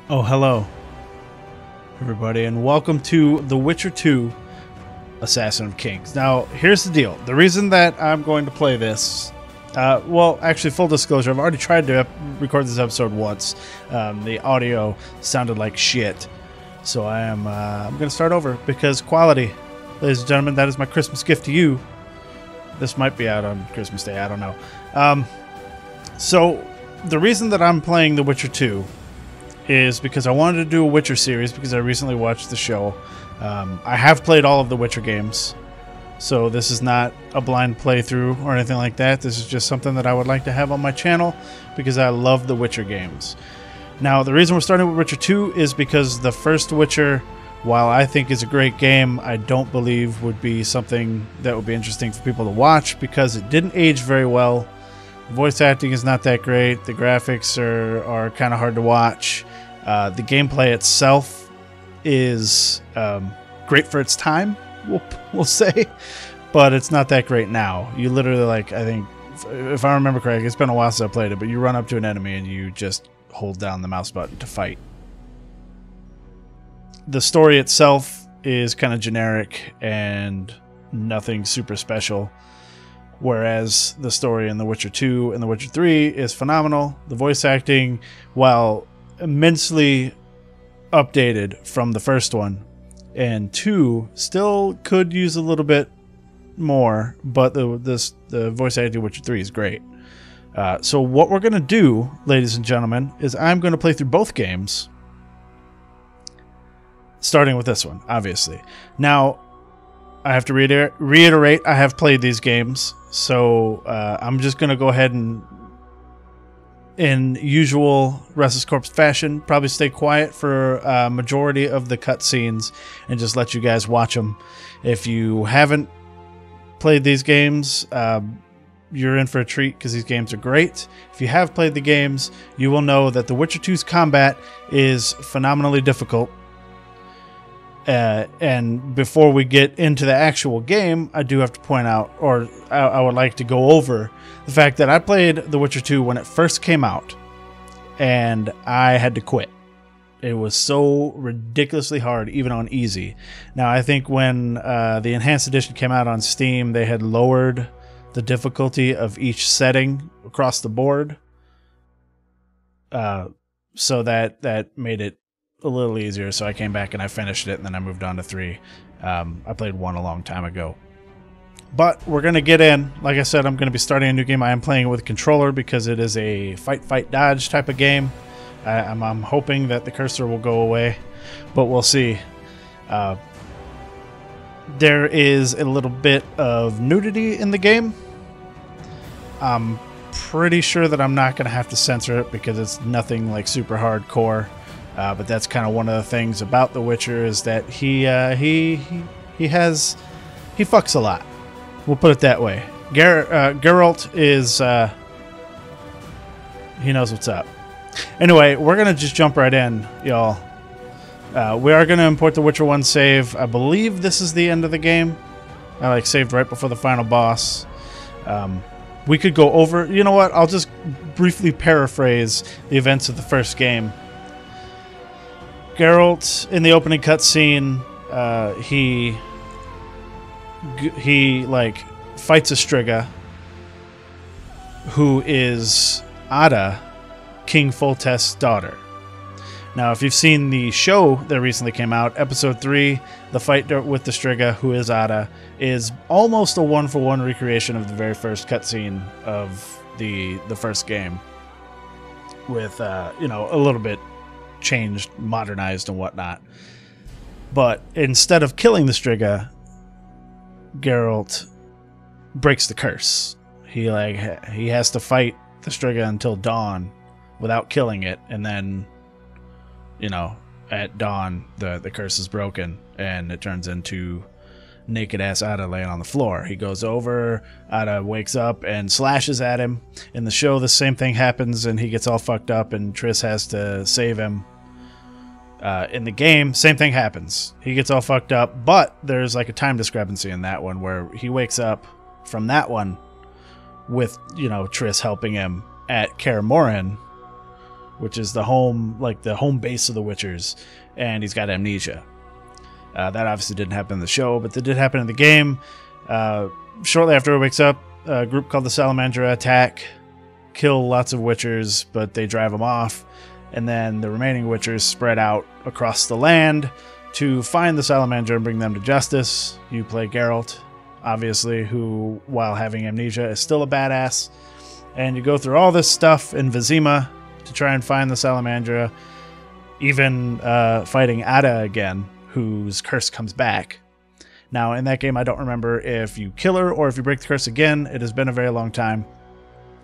Oh, hello, everybody, and welcome to The Witcher 2 Assassin of Kings. Now, here's the deal. The reason that I'm going to play this, well, actually, full disclosure, I've already tried to record this episode once. The audio sounded like shit, so I'm going to start over because quality. Ladies and gentlemen, that is my Christmas gift to you. This might be out on Christmas Day, I don't know. So, the reason that I'm playing The Witcher 2 is because I wanted to do a Witcher series because I recently watched the show. I have played all of the Witcher games, so this is not a blind playthrough or anything like that. This is just something that I would like to have on my channel because I love the Witcher games. Now, the reason we're starting with Witcher 2 is because the first Witcher, while I think is a great game, I don't believe would be something that would be interesting for people to watch because it didn't age very well. The voice acting is not that great. The graphics are kind of hard to watch. The gameplay itself is great for its time, we'll say, but it's not that great now. You literally, like, I think, if I remember correctly, it's been a while since I played it, but you run up to an enemy and you just hold down the mouse button to fight. The story itself is kind of generic and nothing super special, whereas the story in The Witcher 2 and The Witcher 3 is phenomenal. The voice acting, while immensely updated from the first one, and 2 still could use a little bit more, but the voice acting in Witcher 3 is great. So what we're going to do, ladies and gentlemen, is I'm going to play through both games, starting with this one, obviously. Now, I have to reiterate, I have played these games, so I'm just going to go ahead and, in usual Restless Corpse fashion, probably stay quiet for a majority of the cutscenes and just let you guys watch them. If you haven't played these games, you're in for a treat because these games are great. If you have played the games, you will know that The Witcher 2's combat is phenomenally difficult. And before we get into the actual game, I do have to point out, or I would like to go over the fact that I played The Witcher 2 when it first came out, and I had to quit. It was so ridiculously hard, even on easy. Now, I think when the Enhanced Edition came out on Steam, they had lowered the difficulty of each setting across the board, so that made it a little easier. So I came back and I finished it, and then I moved on to 3. I played 1 a long time ago. But we're going to get in. Like I said, I'm going to be starting a new game. I am playing it with a controller because it is a fight, dodge type of game. I'm hoping that the cursor will go away, but we'll see. There is a little bit of nudity in the game. I'm pretty sure that I'm not going to have to censor it because it's nothing like super hardcore. But that's kind of one of the things about The Witcher is that he fucks a lot. We'll put it that way. Geralt is he knows what's up. Anyway, we're gonna just jump right in, y'all. We are gonna import the Witcher 1 save. I believe this is the end of the game. I saved right before the final boss. We could go over. You know what? I'll just briefly paraphrase the events of the first game. Geralt, in the opening cutscene, he fights a Striga, who is Ada, King Foltest's daughter. Now, if you've seen the show that recently came out, episode 3, the fight with the Striga, who is Ada, is almost a one-for-one recreation of the very first cutscene of the first game, with a little bit changed, modernized, and whatnot. But instead of killing the Striga, Geralt breaks the curse. He has to fight the Striga until dawn without killing it, and then at dawn the curse is broken and it turns into naked ass Ada laying on the floor. He goes over, Ada wakes up and slashes at him. In the show, the same thing happens and he gets all fucked up and Triss has to save him. In the game, same thing happens. He gets all fucked up, but there's a time discrepancy in that one where he wakes up from that one with, Triss helping him at Kaer Morhen, which is the home base of the Witchers, and he's got amnesia. That obviously didn't happen in the show, but that did happen in the game. Shortly after he wakes up, a group called the Salamandra attack, kill lots of Witchers, but they drive them off, and then the remaining Witchers spread out across the land to find the Salamandra and bring them to justice. You play Geralt, obviously, who, while having amnesia, is still a badass. And you go through all this stuff in Vizima to try and find the Salamandra, even fighting Ada again, whose curse comes back. Now, in that game, I don't remember if you kill her or if you break the curse again. It has been a very long time.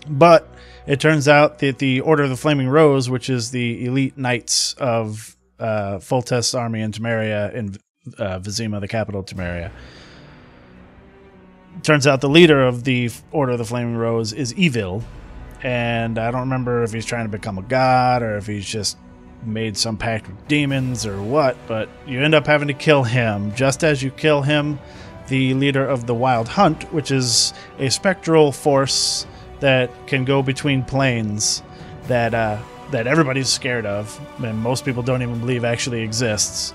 But it turns out that the Order of the Flaming Rose, which is the elite knights of Foltest's army in Temeria, in Vizima, the capital of Temeria, turns out the leader of the Order of the Flaming Rose is evil. And I don't remember if he's trying to become a god or if he's just made some pact with demons or what, but you end up having to kill him. Just as you kill him, the leader of the Wild Hunt, which is a spectral force that can go between planes that everybody's scared of, and most people don't even believe actually exists,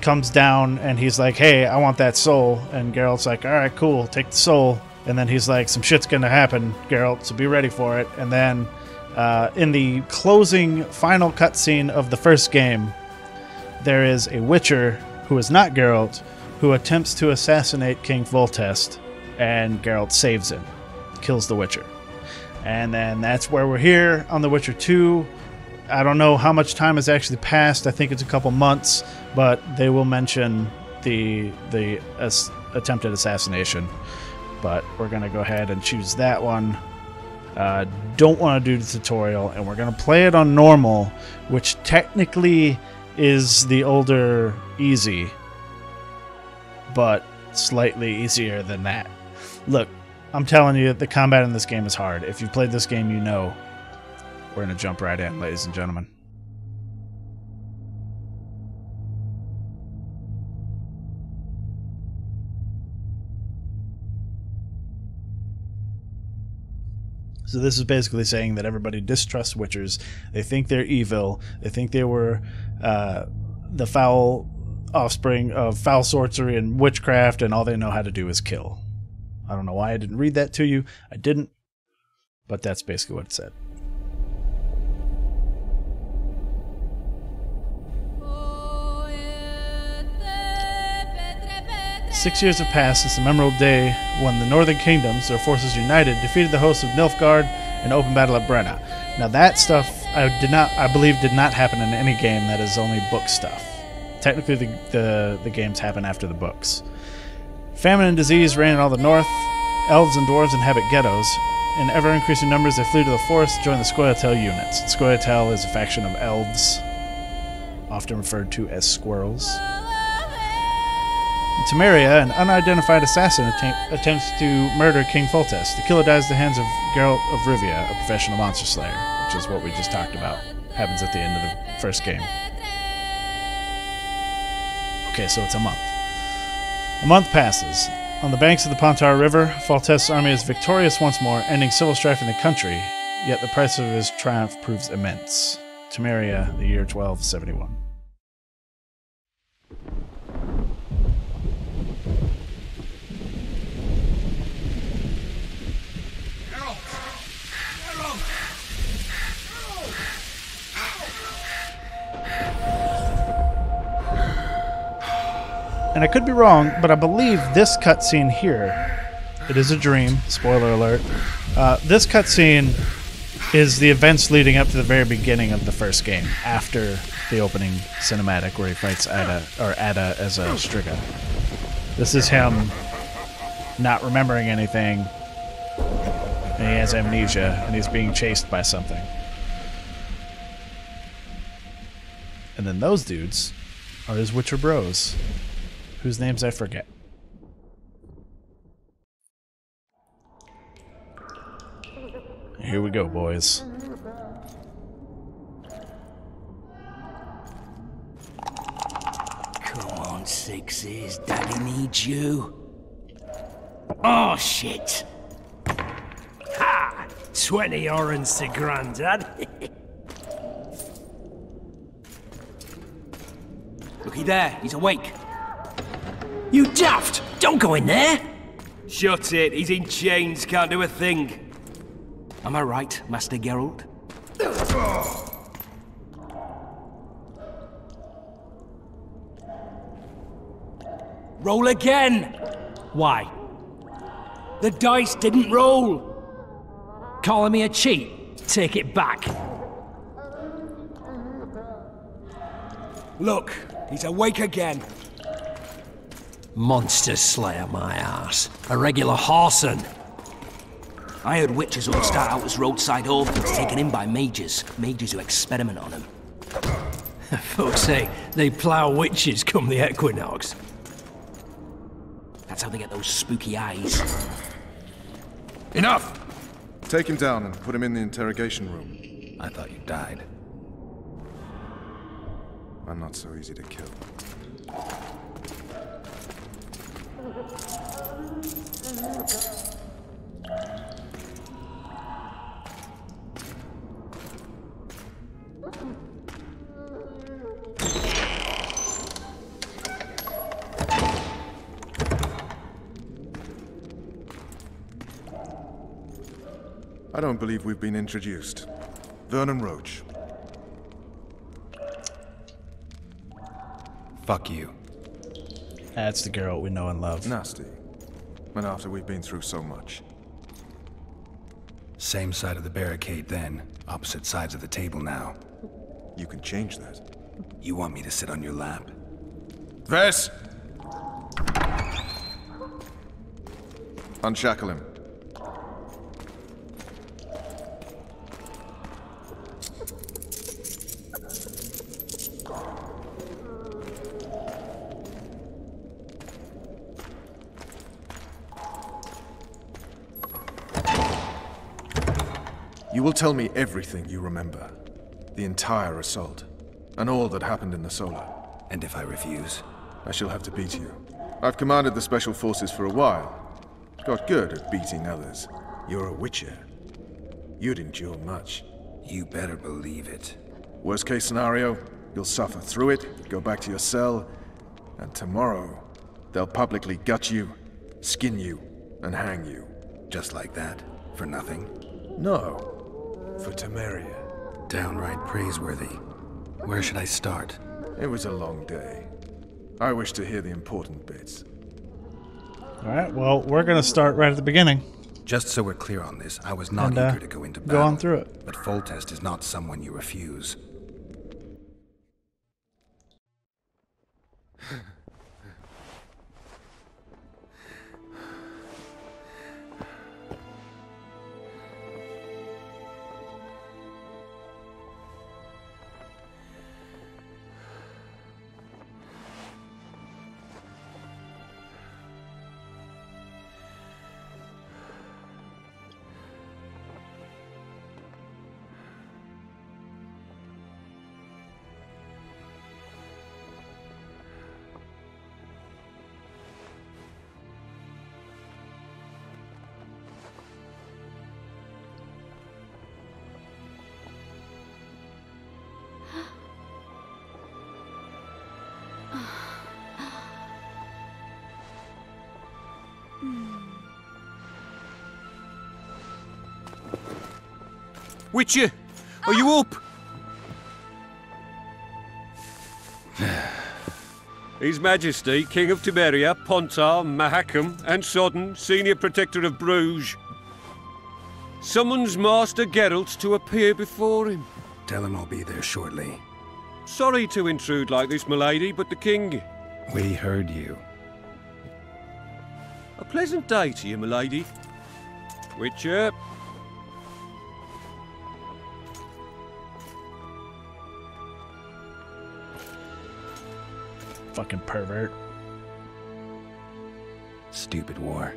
comes down and he's like, hey, I want that soul. And Geralt's like, all right, cool, take the soul. And then he's like, some shit's gonna happen, Geralt, so be ready for it. And then in the closing final cutscene of the first game, there is a Witcher who is not Geralt who attempts to assassinate King Foltest, and Geralt saves him, kills the Witcher. And then that's where we're here on The Witcher 2. I don't know how much time has actually passed. I think it's a couple months, but they will mention the attempted assassination. But we're going to go ahead and choose that one. Don't want to do the tutorial, and we're going to play it on normal, which technically is the older easy, but slightly easier than that. Look, I'm telling you, the combat in this game is hard. If you've played this game, you know. We're going to jump right in, ladies and gentlemen. So this is basically saying that everybody distrusts Witchers. They think they're evil. They think they were the foul offspring of foul sorcery and witchcraft, and all they know how to do is kill. I don't know why I didn't read that to you. I didn't, but that's basically what it said. "6 years have passed since the memorable day when the Northern Kingdoms, their forces united, defeated the hosts of Nilfgaard in open battle at Brenna." Now that stuff I believe did not happen in any game. That is only book stuff. Technically the games happen after the books. "Famine and disease reign in all the north. Elves and dwarves inhabit ghettos. In ever-increasing numbers they flee to the forest to join the Scoia'tael units." Scoia'tael is a faction of elves, often referred to as squirrels. In Temeria, an unidentified assassin attempts to murder King Foltest. The killer dies at the hands of Geralt of Rivia, a professional monster slayer, which is what we just talked about. Happens at the end of the first game. Okay, so it's a month. A month passes. On the banks of the Pontar River, Foltest's army is victorious once more, ending civil strife in the country, yet the price of his triumph proves immense. Temeria, the year 1271. And I could be wrong, but I believe this cutscene here, it is a dream, spoiler alert, this cutscene is the events leading up to the very beginning of the first game, after the opening cinematic where he fights Ada as a Striga. This is him not remembering anything, and he has amnesia, and he's being chased by something. And then those dudes are his Witcher bros, whose names I forget. Here we go, boys. Come on, Sixes. Daddy needs you. Oh, shit. Ha! 20 orange to Grandad. Looky there, he's awake. You daft! Don't go in there! Shut it, he's in chains, can't do a thing. Am I right, Master Geralt? Roll again! Why? The dice didn't roll! Calling me a cheat? Take it back. Look, he's awake again. Monster slayer, my ass. A regular whoreson. I heard witches all start out as roadside orphans taken in by mages. Mages who experiment on them. Folks say they plough witches come the equinox. That's how they get those spooky eyes. Enough! Take him down and put him in the interrogation room. I thought you died. I'm not so easy to kill. I don't believe we've been introduced. Vernon Roach. Fuck you. That's the Geralt we know and love. Nasty. And after we've been through so much. Same side of the barricade then. Opposite sides of the table now. You can change that. You want me to sit on your lap? Ves! Unshackle him. You will tell me everything you remember. The entire assault. And all that happened in the Solar. And if I refuse? I shall have to beat you. I've commanded the Special Forces for a while. Got good at beating others. You're a Witcher. You'd endure much. You better believe it. Worst case scenario, you'll suffer through it, go back to your cell, and tomorrow, they'll publicly gut you, skin you, and hang you. Just like that? For nothing? No. For Temeria. Downright praiseworthy. Where should I start? It was a long day. I wish to hear the important bits. Alright, well, we're going to start right at the beginning. Just so we're clear on this, I was not And, eager to go into battle. go on through it. But Foltest is not someone you refuse. Witcher, are you up? His Majesty, King of Temeria, Pontar, Mahakam, and Sodden, Senior Protector of Bruges, summons Master Geralt to appear before him. Tell him I'll be there shortly. Sorry to intrude like this, milady, but the King... We heard you. A pleasant day to you, milady. Witcher. Fucking pervert. Stupid war.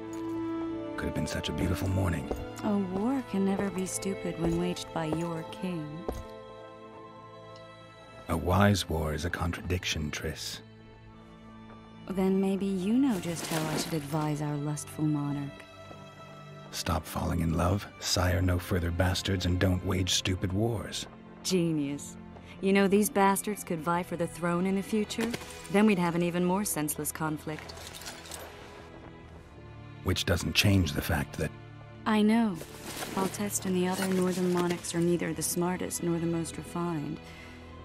Could have been such a beautiful morning. A war can never be stupid when waged by your king. A wise war is a contradiction, Triss. Then maybe you know just how I should advise our lustful monarch. Stop falling in love, sire no further bastards, and don't wage stupid wars. Genius. You know, these bastards could vie for the throne in the future. Then we'd have an even more senseless conflict. Which doesn't change the fact that... I know. Foltest and the other northern monarchs are neither the smartest nor the most refined.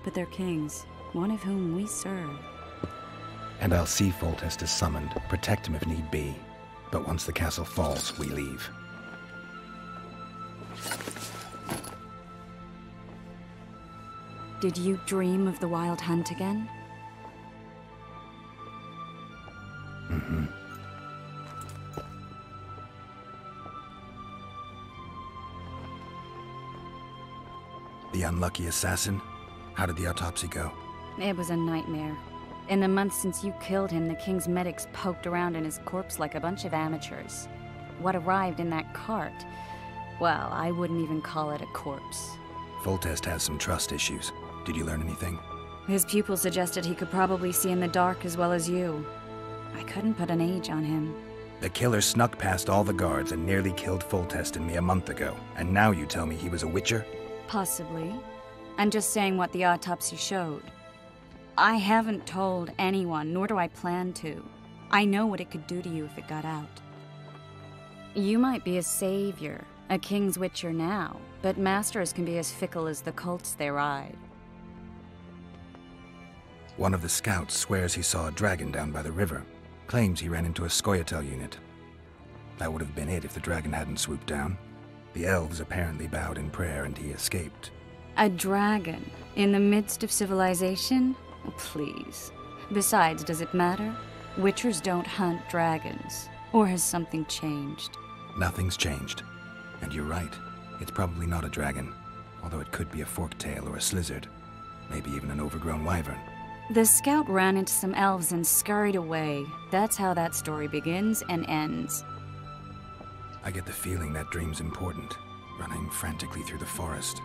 But they're kings, one of whom we serve. And I'll see Foltest as summoned, protect him if need be. But once the castle falls, we leave. Did you dream of the wild hunt again? Mm-hmm. The unlucky assassin? How did the autopsy go? It was a nightmare. In the months since you killed him, the king's medics poked around in his corpse like a bunch of amateurs. What arrived in that cart? Well, I wouldn't even call it a corpse. Foltest has some trust issues. Did you learn anything? His pupil suggested he could probably see in the dark as well as you. I couldn't put an age on him. The killer snuck past all the guards and nearly killed Foltest and me a month ago. And now you tell me he was a witcher? Possibly. I'm just saying what the autopsy showed. I haven't told anyone, nor do I plan to. I know what it could do to you if it got out. You might be a savior, a king's witcher now, but masters can be as fickle as the colts they ride. One of the scouts swears he saw a dragon down by the river. Claims he ran into a Scoia'tael unit. That would have been it if the dragon hadn't swooped down. The elves apparently bowed in prayer and he escaped. A dragon? In the midst of civilization? Please. Besides, does it matter? Witchers don't hunt dragons. Or has something changed? Nothing's changed. And you're right. It's probably not a dragon. Although it could be a forktail or a slizzard. Maybe even an overgrown wyvern. The scout ran into some elves and scurried away. That's how that story begins and ends. I get the feeling that dream's important. Running frantically through the forest.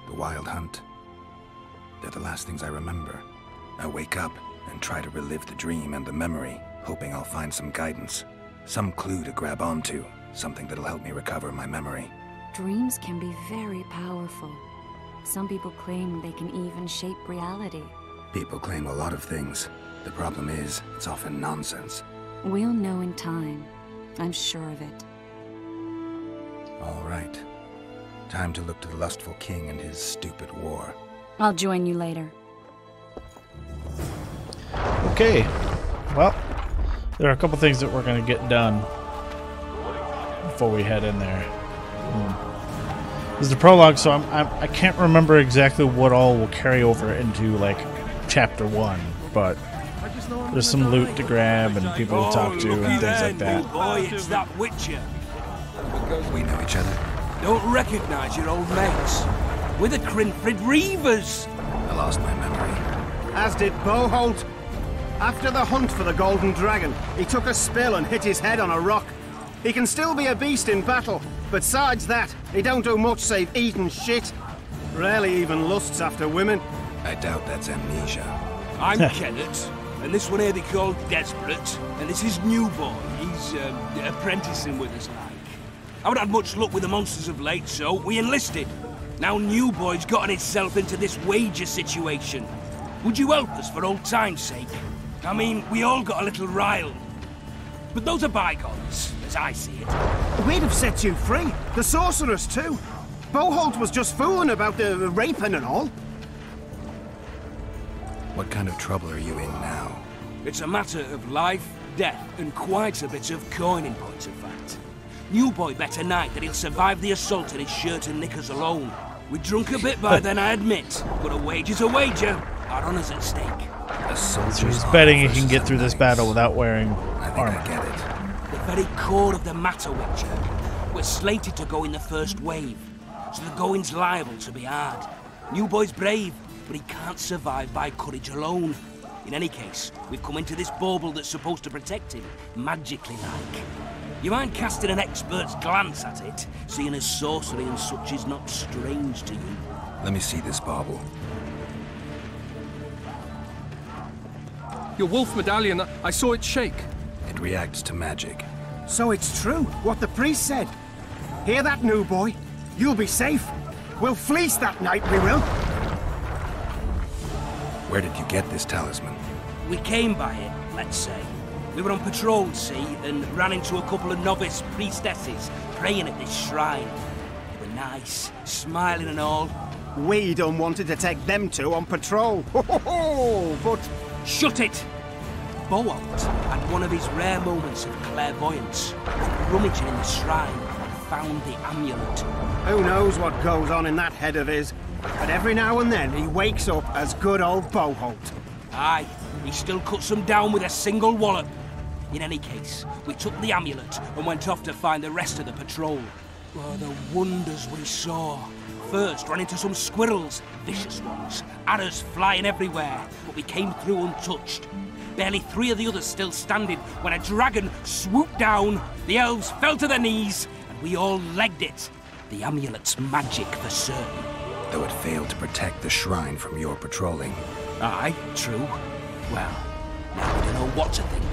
The wild hunt. They're the last things I remember. I wake up and try to relive the dream and the memory, hoping I'll find some guidance. Some clue to grab onto. Something that'll help me recover my memory. Dreams can be very powerful. Some people claim they can even shape reality. People claim a lot of things. The problem is, it's often nonsense. We'll know in time. I'm sure of it. All right. Time to look to the lustful king and his stupid war. I'll join you later. Okay. Well, there are a couple things that we're going to get done before we head in there. This is the prologue, so I can't remember exactly what all will carry over into, like, Chapter 1, but there's some loot to grab and people to talk to and things like that. Boy, it's that witcher. We know each other. Don't recognize your old mates. We're the Crinfrid Reavers. I lost my memory. As did Boholt. After the hunt for the Golden Dragon, he took a spill and hit his head on a rock. He can still be a beast in battle, but besides that, he don't do much save eat and shit. Rarely even lusts after women. I doubt that's amnesia. I'm Kenneth, and this one here they call Desperate, and this is Newboy. He's apprenticing with us, like. I haven't had much luck with the monsters of late, so we enlisted. Now Newboy's gotten himself into this wager situation. Would you help us for old time's sake? I mean, we all got a little riled. But those are bygones, as I see it. We'd have set you free. The sorceress, too. Boholt was just fooling about the raping and all. What kind of trouble are you in now? It's a matter of life, death, and quite a bit of coin in point of fact. Newboy bet tonight that he'll survive the assault in his shirt and knickers alone. We drunk a bit by then, I admit, but a wager's a wager. Our honor's at stake. A soldier's So he's honor betting he can versus get a through this knight's. battle without wearing I think armor. I get it. The very core of the matter, Witcher. We're slated to go in the first wave, so the going's liable to be hard. Newboy's brave, but he can't survive by courage alone. In any case, we've come into this bauble that's supposed to protect him, magically like. You mind casting an expert's glance at it, seeing as sorcery and such is not strange to you? Let me see this bauble. Your wolf medallion, I saw it shake. It reacts to magic. So it's true, what the priest said. Hear that, new boy? You'll be safe. We'll fleece that night, we will. Where did you get this talisman? We came by it, let's say. We were on patrol, see, and ran into a couple of novice priestesses praying at this shrine. They were nice, smiling and all. We done wanted to take them two on patrol. But Shut it! Boholt had one of his rare moments of clairvoyance. Went rummaging in the shrine and found the amulet. who knows what goes on in that head of his? But every now and then he wakes up as good old Boholt. Aye, he still cuts them down with a single wallop. In any case, we took the amulet and went off to find the rest of the patrol. Oh, the wonders we saw. First, ran into some squirrels, vicious ones, arrows flying everywhere, but we came through untouched. Barely 3 of the others still standing when a dragon swooped down, the elves fell to their knees, and we all legged it. The amulet's magic for certain. Though it failed to protect the shrine from your patrolling. Aye, true. Well, now we don't know what to think.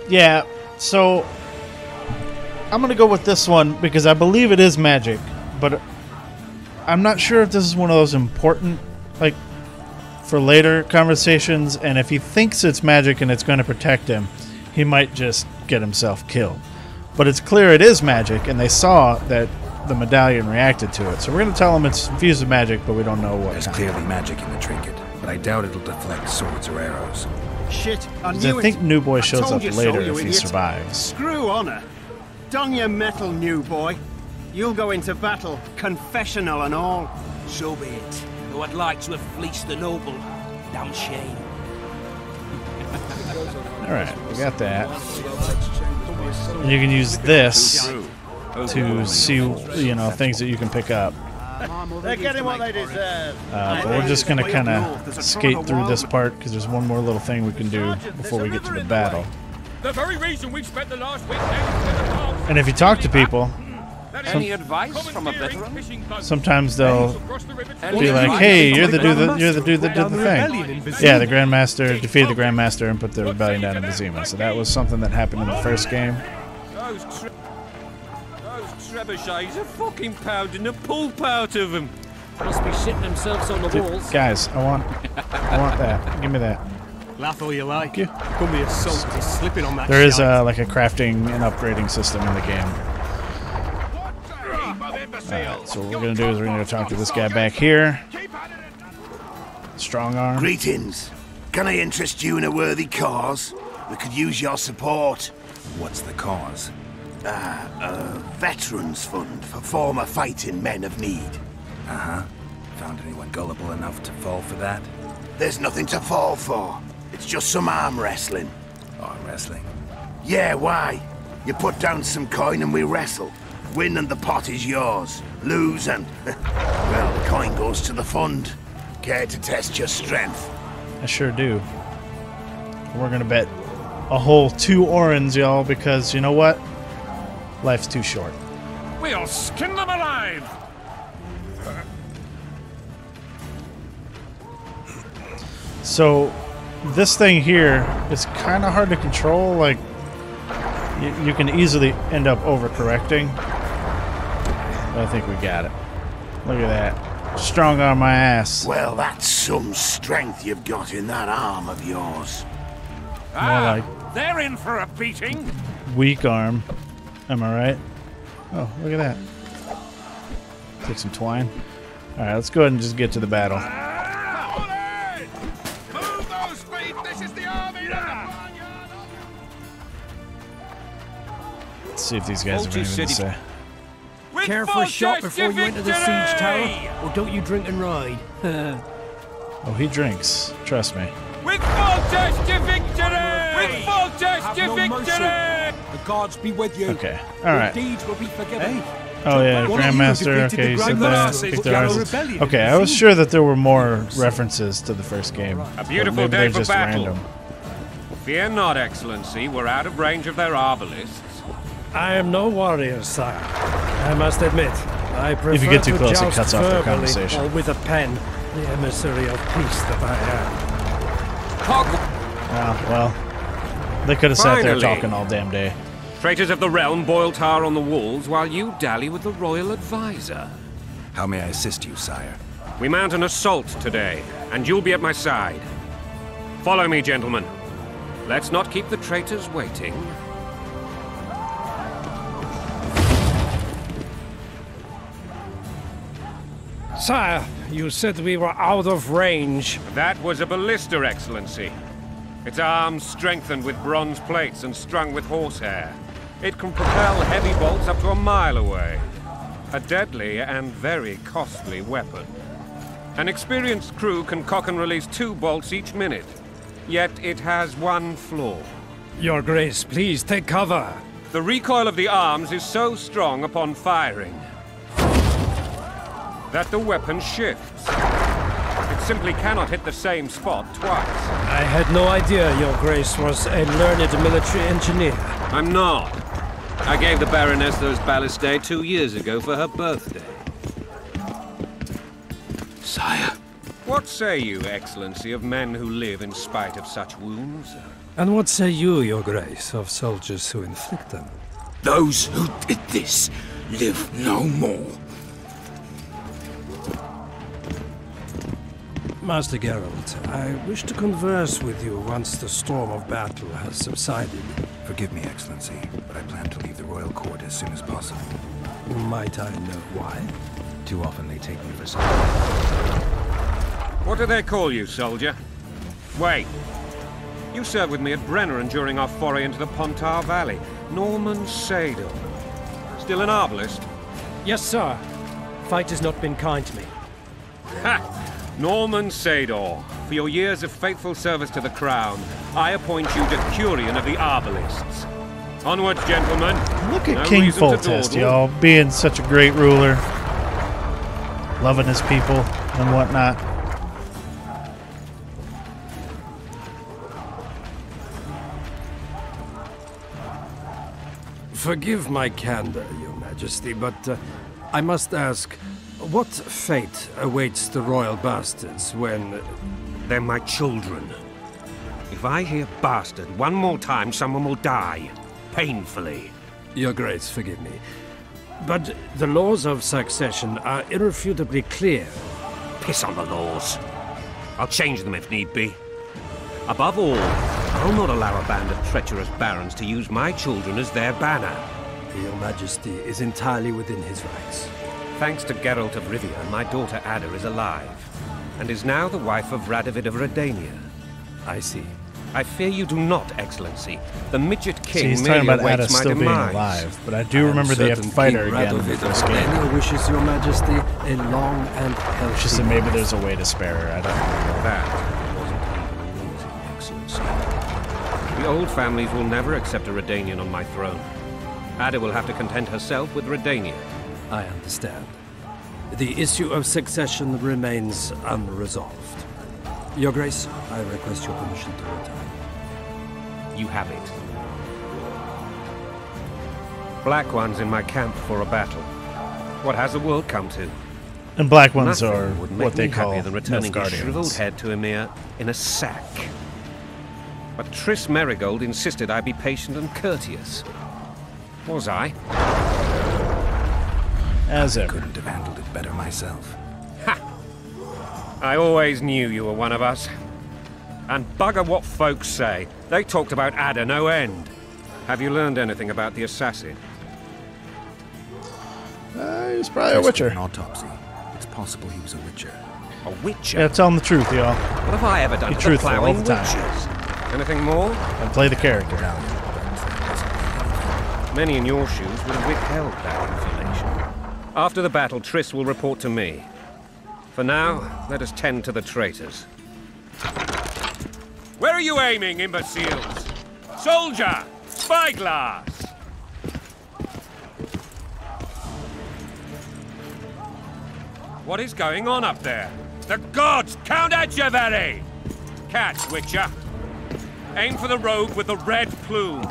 Yeah, so I'm going to go with this one because I believe it is magic, but I'm not sure if this is one of those important, like, for later conversations, and if he thinks it's magic and it's going to protect him, he might just get himself killed. But it's clear it is magic, and they saw that the medallion reacted to it. So we're going to tell him it's infused with magic, but we don't know what. There's clearly magic in the trinket, but I doubt it'll deflect swords or arrows. Shit, I I knew think it. New Boy I shows told up you so, later you if he idiot. survives. Screw honor. Don your metal, New Boy. You'll go into battle, confessional and all. So be it. Though I'd like to have fleeced the noble. Damn shame. Alright, we got that. And you can use this to see, you know, things that you can pick up. They're getting what they deserve. But we're just going to kind of skate through this part because there's one more little thing we can do before we get to the battle. The very reason we spent the last week there. And if you talk to people, Any advice from a veteran? sometimes they'll be like, "Hey, you're the dude that did the thing." Yeah, the Grandmaster defeated the Grandmaster and put the rebellion down in Vizima. So that was something that happened in the first game. Those trebuchets are fucking pounding the pulp out of them. Must be shitting themselves on the walls. Guys, I want that. Give me that. Laugh all you like. You. Come be assaulted slipping on that There is shite. like a crafting and upgrading system in the game. Alright, so what we're gonna do is we're gonna go talk to this guy back here. Strong arm. Greetings. Can I interest you in a worthy cause? We could use your support. What's the cause? A veterans fund for former fighting men of need. Uh-huh. Found anyone gullible enough to fall for that? There's nothing to fall for. It's just some arm wrestling. Arm wrestling? Yeah, why? You put down some coin and we wrestle. Win and the pot is yours. Lose and, well, the coin goes to the fund. Care to test your strength? I sure do. We're gonna bet a whole 2 orens, y'all, because you know what? Life's too short. We'll skin them alive. So, this thing here is kind of hard to control. Like, you can easily end up overcorrecting. But I think we got it. Look at that. Strong arm my ass. Well, that's some strength you've got in that arm of yours. More like They're in for a beating. weak arm. Am I right? Oh, look at that. Take some twine. Alright, let's go ahead and just get to the battle. Move those feet. This is the army. Let's see if these guys have anything to say. Care for a shot before you enter the siege tower? Or don't you drink and ride? Oh, he drinks. Trust me. With Foltest to victory! With Foltest to victory! The gods be with you. Okay. Alright. Deeds will be forgiven. Oh yeah, Grandmaster. Okay, you said that. Pick their arms. Okay, I was sure that there were more references to the first game. A beautiful Maybe day they're for just battle. random. Fear not, Excellency. We're out of range of their arbalists. I am no warrior, sire. I must admit, I prefer If you get too to close, it joust cuts off their verbally conversation. or with a pen, the emissary of peace that I am. Oh, well. They could have sat there Finally. talking all damn day. Traitors of the realm boil tar on the walls while you dally with the royal advisor. How may I assist you, sire? We mount an assault today, and you'll be at my side. Follow me, gentlemen. Let's not keep the traitors waiting. Sire, you said we were out of range. That was a ballista, Excellency. Its arms strengthened with bronze plates and strung with horsehair. It can propel heavy bolts up to a mile away. A deadly and very costly weapon. An experienced crew can cock and release 2 bolts each minute. Yet it has one flaw. Your Grace, please take cover. The recoil of the arms is so strong upon firing that the weapon shifts. It simply cannot hit the same spot twice. I had no idea Your Grace was a learned military engineer. I'm not. I gave the Baroness those ballistae 2 years ago for her birthday. Sire. What say you, Excellency, of men who live in spite of such wounds? And what say you, Your Grace, of soldiers who inflict them? Those who did this live no more. Master Geralt, I wish to converse with you once the storm of battle has subsided. Forgive me, Excellency, but I plan to leave the royal court as soon as possible. Might I know why? Too often they take me for something. What do they call you, soldier? Wait. You served with me at Brenneran during our foray into the Pontar Valley. Norman Sador. Still an arbalist? Yes, sir. Fight has not been kind to me. Ha! Norman Sador, for your years of faithful service to the crown, I appoint you Decurion of the Arbalists. Onwards, gentlemen. Look at King Foltest, y'all, being such a great ruler. Loving his people and whatnot. Forgive my candor, Your Majesty, but I must ask, what fate awaits the royal bastards when... They're my children. If I hear bastard one more time, someone will die. Painfully. Your Grace, forgive me. But the laws of succession are irrefutably clear. Piss on the laws. I'll change them if need be. Above all, I'll not allow a band of treacherous barons to use my children as their banner. Your Majesty is entirely within his rights. Thanks to Geralt of Rivia, my daughter Ada is alive, and is now the wife of Radovid of Redania. I see. I fear you do not, Excellency. The midget king he's talking merely about Ada awaits my still being demise. alive, but I do remember they have to fight her again in the first game. Redania wishes Your Majesty a long and healthy... It's just that maybe there's a way to spare her. I don't know. That wasn't even losing, Excellency. The old families will never accept a Redanian on my throne. Ada will have to content herself with Redania. I understand. The issue of succession remains unresolved. Your Grace, I request your permission to return. You have it. Black One's in my camp for a battle. What has the world come to? And black ones Nothing are would make what they me call happier than returning his Nilfgaardians. shriveled head to Emir in a sack. But Triss Merigold insisted I be patient and courteous. Was I? As I ever. couldn't have handled it better myself. Ha! I always knew you were one of us. And bugger what folks say. They talked about Ada no end. Have you learned anything about the assassin? He's probably a witcher. An autopsy. It's possible he was a witcher. A witcher? Yeah, tell him the truth, y'all. What have I ever done Be to the truthful all ploughing the time. witches? Anything more? And play the character. Many in your shoes would have withheld that information. After the battle, Triss will report to me. For now, let us tend to the traitors. Where are you aiming, imbeciles? Soldier! Spyglass! What is going on up there? The gods! Count Etcheverry! Catch, Witcher. Aim for the rogue with the red plume.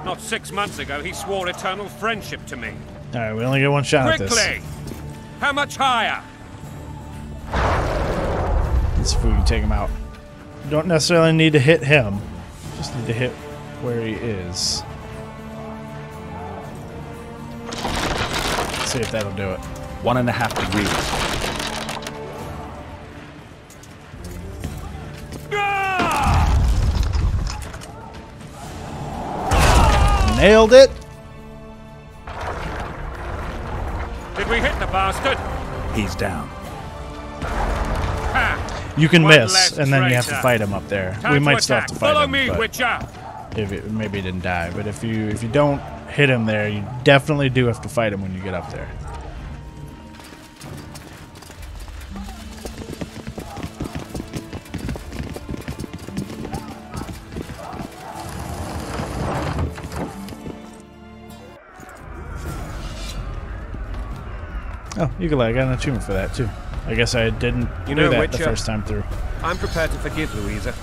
Not 6 months ago, he swore eternal friendship to me. Alright, we only get one shot at this. Quickly! How much higher? Let's see if we can take him out. You don't necessarily need to hit him. Just need to hit where he is. Let's see if that'll do it. 1.5 degrees. Nailed it. Did we hit the bastard? He's down. Ha! You can One miss, less and then you have to traitor. fight him up there. Time We to might still have attack. to fight Follow him. me, but Witcher. maybe he didn't die, but if you don't hit him there, you definitely do have to fight him when you get up there. Oh, you I got an achievement for that too. I guess I didn't do that Witcher, the first time through. I'm prepared to forgive Louisa.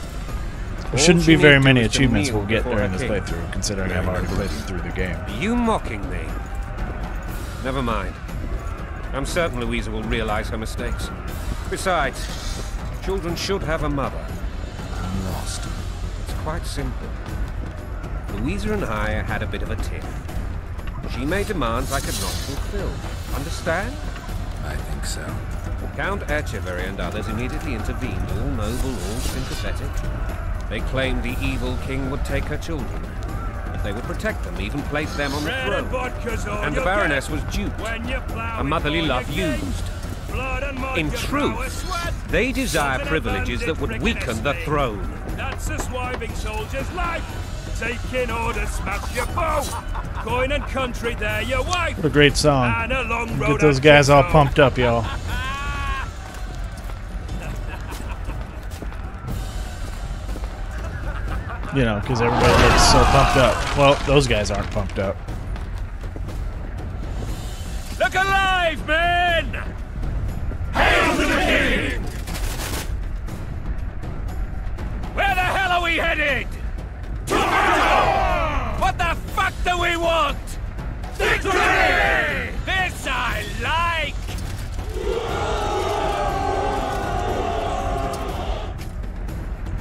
There shouldn't be very many needs to achievements kneel we'll get before during her this king. playthrough, considering I've already played through the game. Are you mocking me? Never mind. I'm certain Louisa will realize her mistakes. Besides, children should have a mother. I'm lost. It's quite simple. Louisa and I had a bit of a tiff. She made demands I could not fulfill. Understand? I think so. Count Echeverry and others immediately intervened, all noble, all sympathetic. They claimed the evil king would take her children, but they would protect them, even place them on the throne. And the Baroness was duped, a motherly love used. In truth, they desire privileges that would weaken the throne. That's a swiving soldier's life. Taking orders, smash your bow. Coin and country, there your wife. What a great song. And a long road Get those guys all pumped up, y'all. You know, because everybody looks so pumped up. Well, those guys aren't pumped up. Look alive, men! Hail to the king! Where the hell are we headed? What the fuck do we want? Victory! This I like!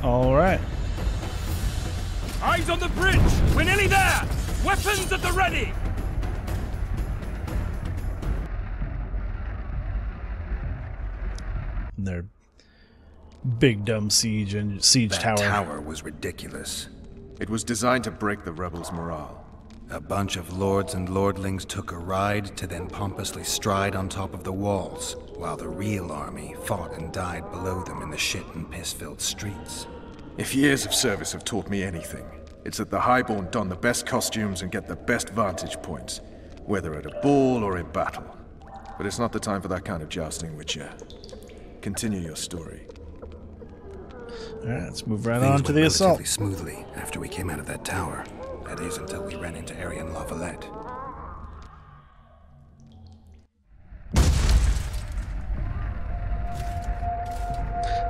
All right. Eyes on the bridge! We're nearly there! Weapons at the ready! Their big dumb siege and siege That tower. tower was ridiculous. It was designed to break the rebels' morale. A bunch of lords and lordlings took a ride to then pompously stride on top of the walls, while the real army fought and died below them in the shit and piss-filled streets. If years of service have taught me anything, it's that the Highborn don the best costumes and get the best vantage points, whether at a ball or in battle. But it's not the time for that kind of jousting, Witcher. Continue your story. Alright, let's move right Things on to went the assault. relatively smoothly after we came out of that tower. That is, until we ran into Aryan La Valette.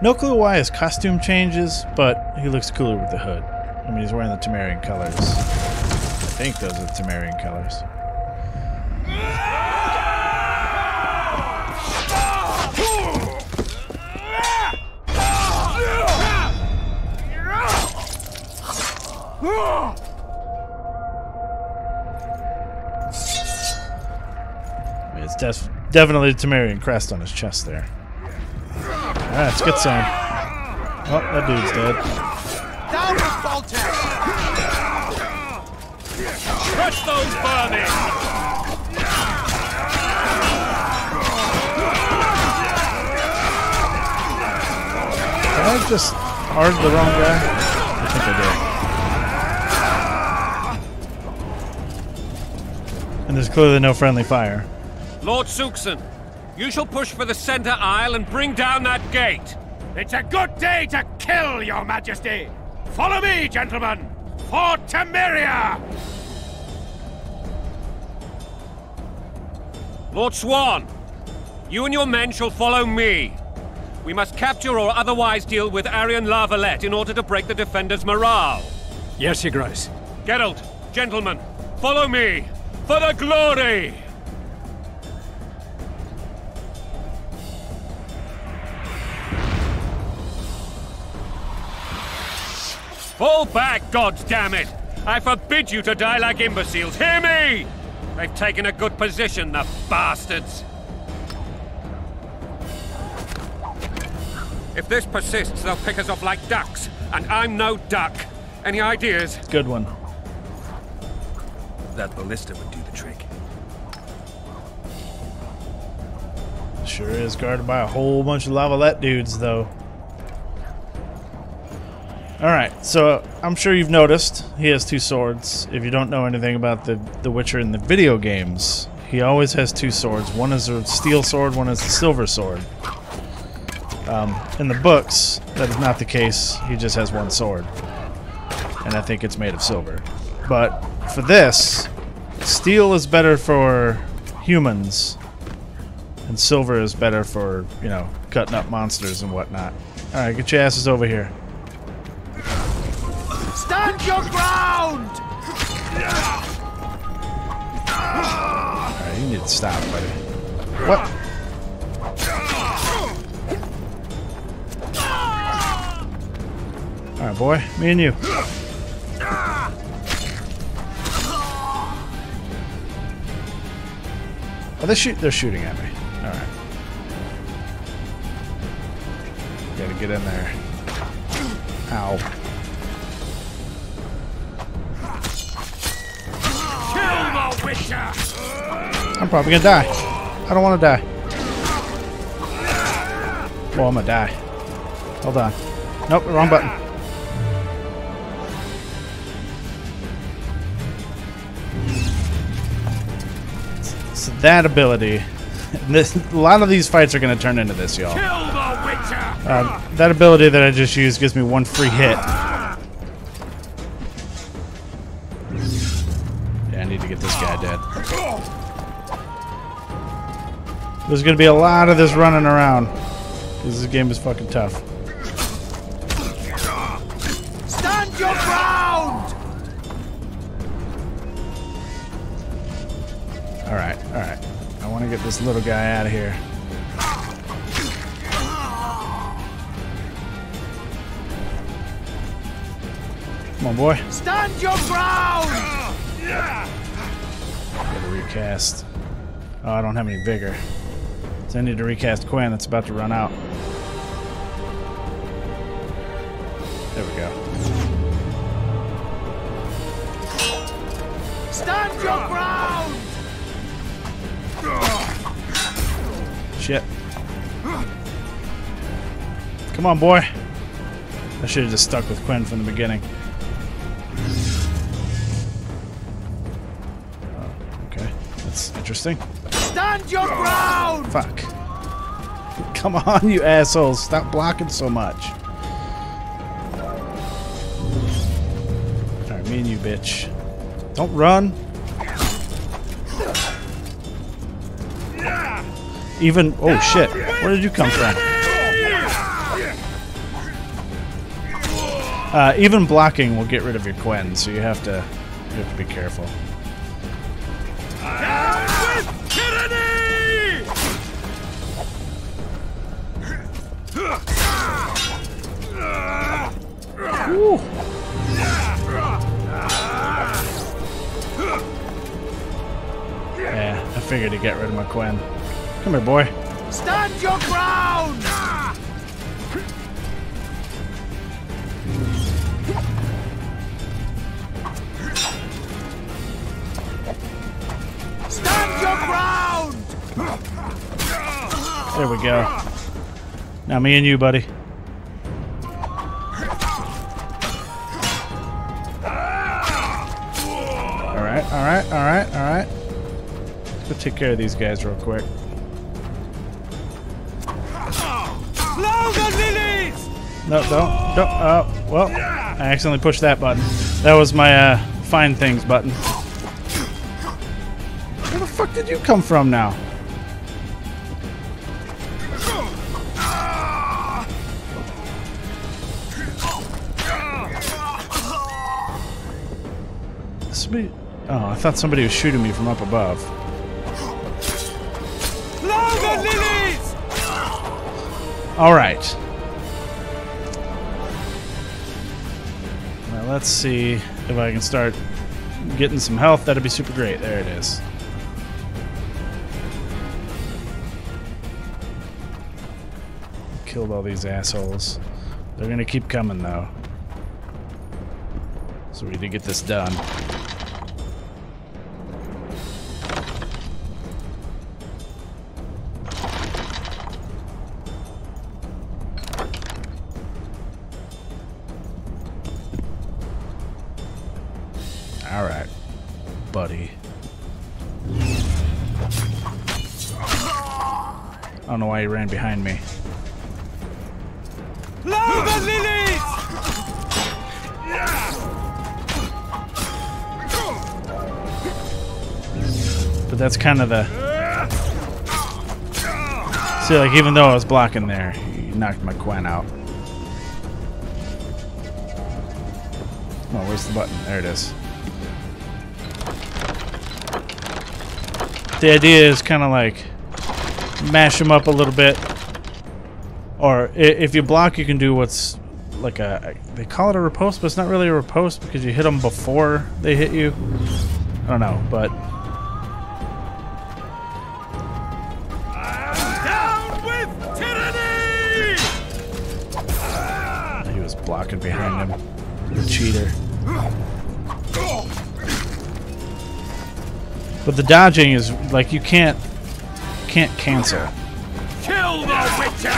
No clue why his costume changes, but he looks cooler with the hood. I mean, he's wearing the Temerian colors. I think those are the Temerian colors. I mean, it's definitely the Temerian crest on his chest there. Alright, let's get some. Oh, that dude's dead. Down with Foltest! Crush those vermin! Did I just hard the wrong guy? I think I did. And there's clearly no friendly fire. Lord Suxon, you shall push for the center aisle and bring down that gate. It's a good day to kill, your majesty! Follow me, gentlemen! For Temeria! Lord Swan, you and your men shall follow me. We must capture or otherwise deal with Aryan La Valette in order to break the defenders' morale. Yes, Your Grace. Geralt, gentlemen, follow me for the glory! Fall back, goddammit! I forbid you to die like imbeciles. Hear me! They've taken a good position, the bastards. If this persists, they'll pick us off like ducks, and I'm no duck. Any ideas? Good one. That ballista would do the trick. Sure is guarded by a whole bunch of La Valette dudes, though. Alright, so I'm sure you've noticed he has two swords. If you don't know anything about the Witcher in the video games, he always has two swords. One is a steel sword, one is a silver sword. In the books, that is not the case. He just has one sword. And I think it's made of silver. But for this, steel is better for humans, and silver is better for, you know, cutting up monsters and whatnot. Alright, get your asses over here. Stand your ground! Alright, you need to stop, buddy. What? Alright, boy. Me and you. Oh, they're shooting at me. Alright. Gotta get in there. Ow. I'm probably gonna die. I don't want to die. Well, I'm gonna die. Hold on. Nope, wrong button. So that ability, a lot of these fights are gonna turn into this, y'all. That ability that I just used gives me one free hit. Yeah, I need to get this guy dead. There's gonna be a lot of this running around, because this game is fucking tough. Stand your ground! Alright, alright. I want to get this little guy out of here. Come on, boy. Stand your ground! Gotta recast. Oh, I don't have any vigor. So I need to recast Quinn. It's about to run out. There we go. Stand your ground! Shit. Come on, boy. I should have just stuck with Quinn from the beginning. Okay, that's interesting. Stand your ground! Fuck. Come on, you assholes. Stop blocking so much. Alright, me and you, bitch. Don't run. Even... Oh, shit. Where did you come from? Even blocking will get rid of your Quen, so you have to be careful. Woo. Yeah, I figured to get rid of my Quen. Come here, boy. Stand your ground! Stand your ground! There we go. Now me and you, buddy. Alright. Let's go take care of these guys real quick. No, don't. Oh, well, I accidentally pushed that button. That was my find things button. Where the fuck did you come from now? Somebody... Oh, I thought somebody was shooting me from up above. Alright. Now let's see if I can start getting some health. That'd be super great. There it is. Killed all these assholes. They're gonna keep coming though. So we need to get this done. Alright, buddy. I don't know why he ran behind me. Lava lilies! But that's kind of the... See, like, even though I was blocking there, he knocked my Quen out. Oh, where's the button? There it is. The idea is kind of like mash them up a little bit. Or if you block, you can do what's like a... They call it a riposte, but it's not really a riposte because you hit them before they hit you. I don't know, but... He was blocking behind him. The cheater. But the dodging is like you can't cancel. Kill the Witcher!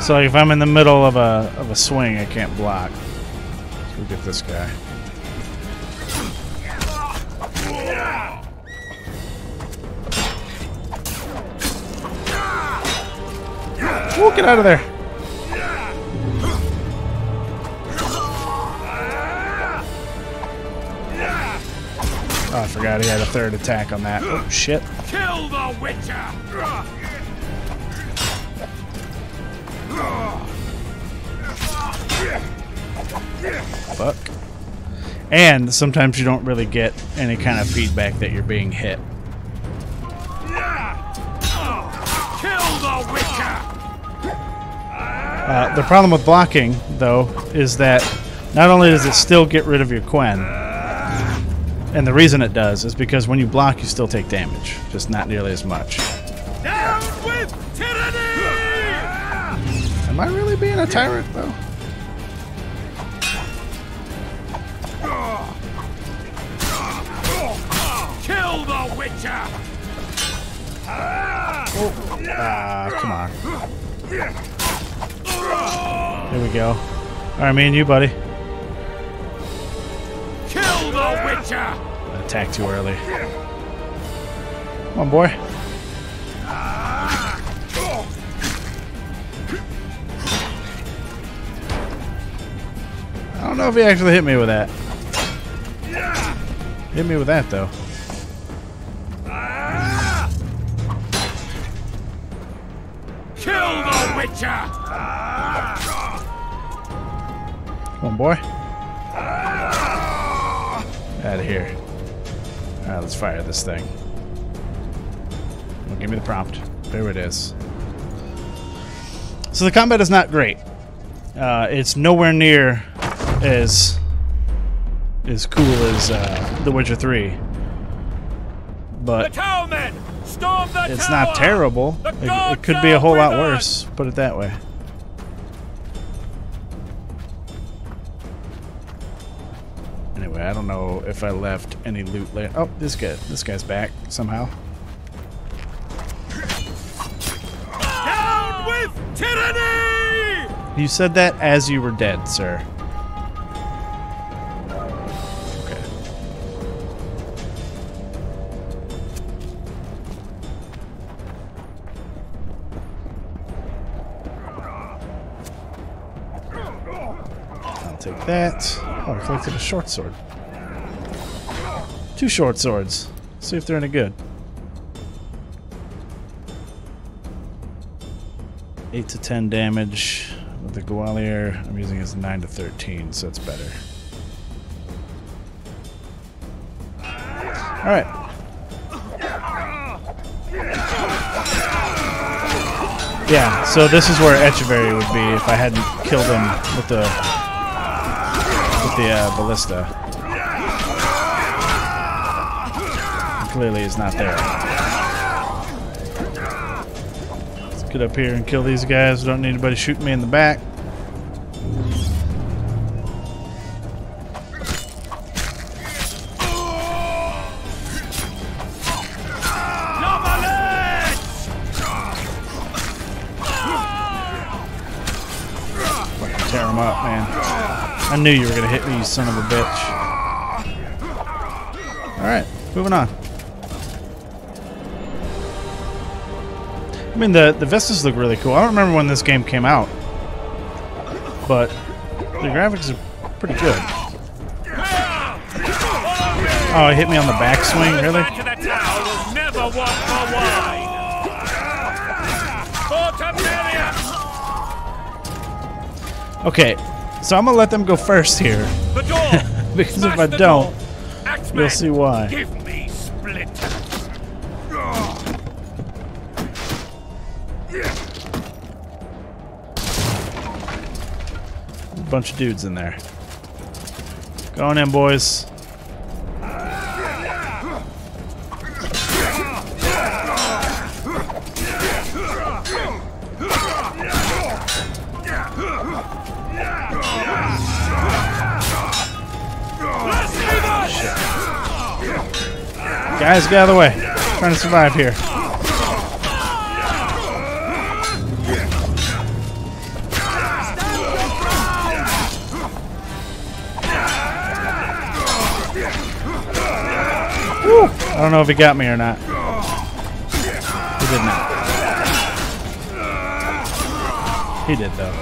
So like if I'm in the middle of a swing, I can't block. Let's go get this guy. Ooh, get out of there! Oh, I forgot he had a third attack on that. Oh, shit. Kill the Witcher! Fuck. And sometimes you don't really get any kind of feedback that you're being hit. Kill the Witcher! The problem with blocking, though, is that not only does it still get rid of your Quen, and the reason it does is because when you block, you still take damage, just not nearly as much. Down with tyranny! Am I really being a tyrant, though? Kill the Witcher! Come on. There we go. Alright, me and you, buddy. Kill the Witcher! I attacked too early. Come on, boy. I don't know if he actually hit me with that. Hit me with that, though. Kill the Witcher! Come on, boy. Out of here. Alright, let's fire this thing. Well, give me the prompt. There it is. So the combat is not great. It's nowhere near as cool as The Witcher 3. But The tower men! Storm the it's tower! not terrible. The It could be a whole gods lot are with worse. Put it that way. Anyway, I don't know if I left any loot later. Oh, this guy's back somehow. Down with tyranny! You said that as you were dead, sir. Okay. I'll take that. Oh, I collected a short sword. 2 short swords. Let's see if they're any good. 8 to 10 damage. With the Gwalior, I'm using as 9 to 13, so it's better. Alright. Yeah, so this is where Echeverry would be if I hadn't killed him with the ballista. Clearly he's not there. Let's get up here and kill these guys. Don't need anybody shooting me in the back. Fucking tear him up, man. I knew you were gonna hit me, you son of a bitch. Alright, moving on. I mean, the vistas look really cool. I don't remember when this game came out, but the graphics are pretty good. Oh, it hit me on the backswing, really? Okay, so I'm gonna let them go first here. Because if I don't, you'll see why. Give me split. Bunch of dudes in there. Going in, boys. Guys, get out of the way. I'm trying to survive here. Woo! I don't know if he got me or not. He did not. He did, though.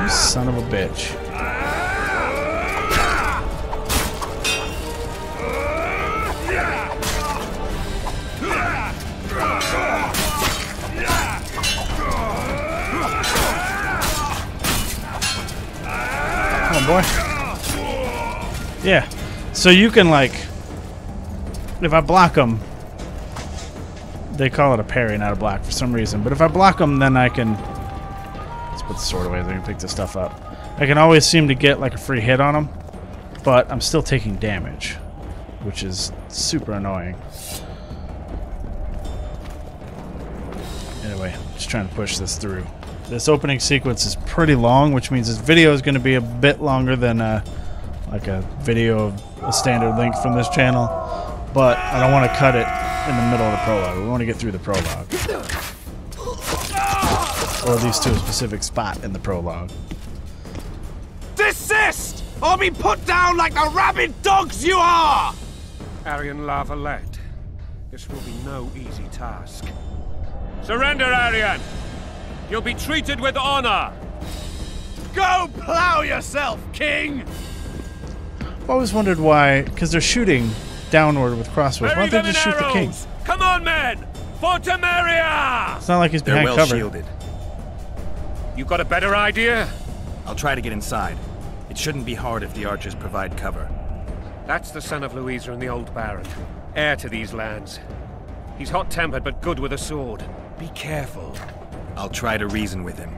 You son of a bitch. Come on, boy. Yeah. So you can, like, if I block them, they call it a parry, not a block for some reason. But if I block them, then I can... Let's put the sword away so I can pick this stuff up. I can always seem to get, like, a free hit on them. But I'm still taking damage, which is super annoying. Anyway, just trying to push this through. This opening sequence is pretty long, which means this video is going to be a bit longer than like a video of a standard length from this channel. But I don't want to cut it in the middle of the prologue. We want to get through the prologue. Or at least to a specific spot in the prologue. Desist! Or be put down like the rabid dogs you are! Arian La Valette, this will be no easy task. Surrender, Arian! You'll be treated with honor! Go plow yourself, King! I've always wondered why, because they're shooting downward with crossbows. Why don't they just shoot the king? Come on, men! For Temeria! It's not like he's behind They're well cover. shielded. You got a better idea? I'll try to get inside. It shouldn't be hard if the archers provide cover. That's the son of Louisa and the old Baron, heir to these lands. He's hot-tempered but good with a sword. Be careful. I'll try to reason with him.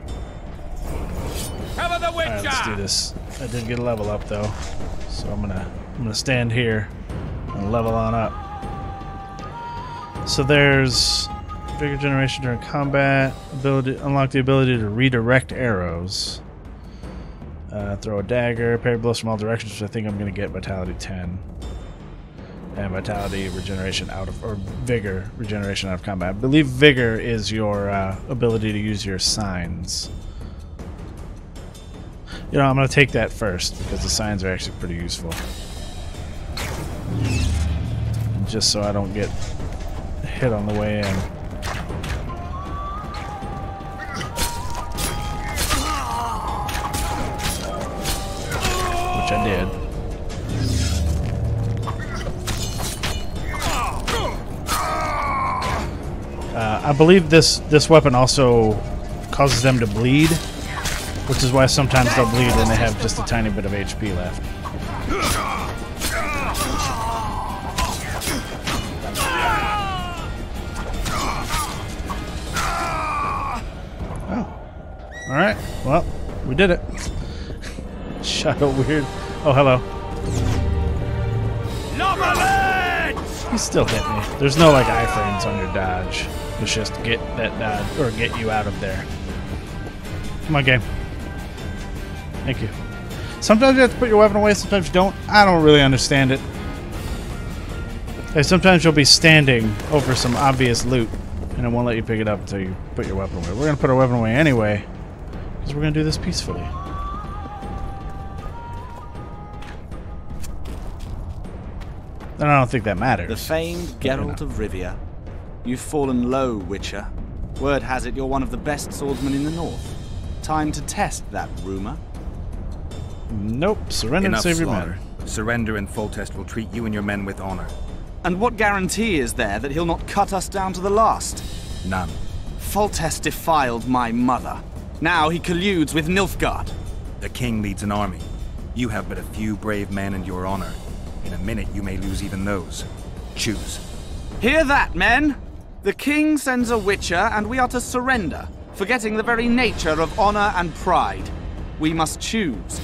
Cover the Witcher! Alright, let's do this. I did get a level up though, so I'm gonna stand here and level on up. So there's vigor generation during combat, unlock the ability to redirect arrows, throw a dagger, parry blows from all directions, which I think I'm gonna get vitality 10. And vitality regeneration out of, or vigor regeneration out of combat. I believe vigor is your ability to use your signs. You know, I'm going to take that first because the signs are actually pretty useful. Just so I don't get hit on the way in. Which I did. I believe this weapon also causes them to bleed, which is why sometimes they'll bleed and they have just a tiny bit of HP left. Oh. Alright, well, we did it. Shadow weird. Oh, hello. He still hit me. There's no, like, iframes on your dodge. It's just get that dodge, or get you out of there. Come on, game. Thank you. Sometimes you have to put your weapon away, sometimes you don't. I don't really understand it. Like, sometimes you'll be standing over some obvious loot, And it won't let you pick it up until you put your weapon away. We're going to put our weapon away anyway, because we're going to do this peacefully. And I don't think that matters. The famed Geralt of Rivia. You've fallen low, Witcher. Word has it you're one of the best swordsmen in the north. Time to test that rumor. Nope. Surrender Enough and save your slaughter. men. Surrender and Foltest will treat you and your men with honor. And what guarantee is there that he'll not cut us down to the last? None. Foltest defiled my mother. Now he colludes with Nilfgaard. The king leads an army. You have but a few brave men and your honor. In a minute, you may lose even those. Choose. Hear that, men? The king sends a Witcher, and we are to surrender, forgetting the very nature of honor and pride. We must choose.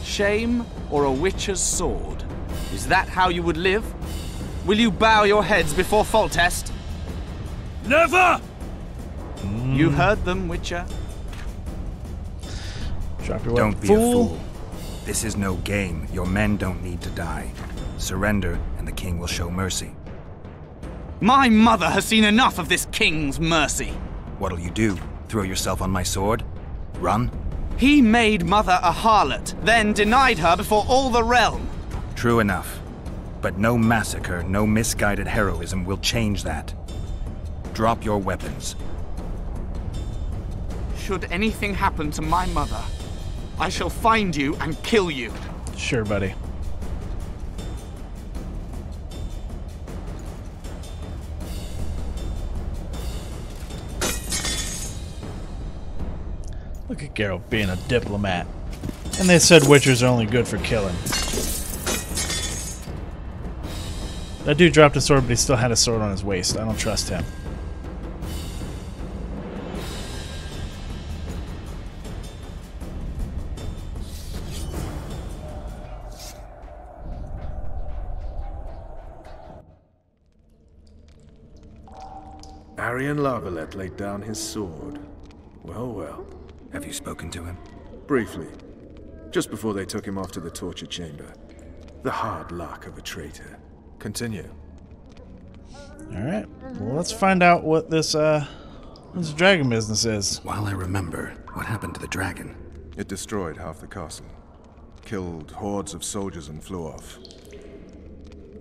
Shame or a Witcher's sword. Is that how you would live? Will you bow your heads before Foltest? Never! You heard them, Witcher. Drop your weapon. Don't be a fool. This is no game. Your men don't need to die. Surrender, and the king will show mercy. My mother has seen enough of this king's mercy. What'll you do? Throw yourself on my sword? Run? He made mother a harlot, then denied her before all the realm. True enough. But no massacre, no misguided heroism will change that. Drop your weapons. Should anything happen to my mother, I shall find you and kill you. Sure, buddy. Look at Geralt being a diplomat. And they said witchers are only good for killing. That dude dropped a sword, but he still had a sword on his waist. I don't trust him. La Valette laid down his sword. Well, well. Have you spoken to him? Briefly. Just before they took him off to the torture chamber. The hard luck of a traitor. Continue. Alright. Well, let's find out what this dragon business is. While I remember, what happened to the dragon? It destroyed half the castle. Killed hordes of soldiers and flew off.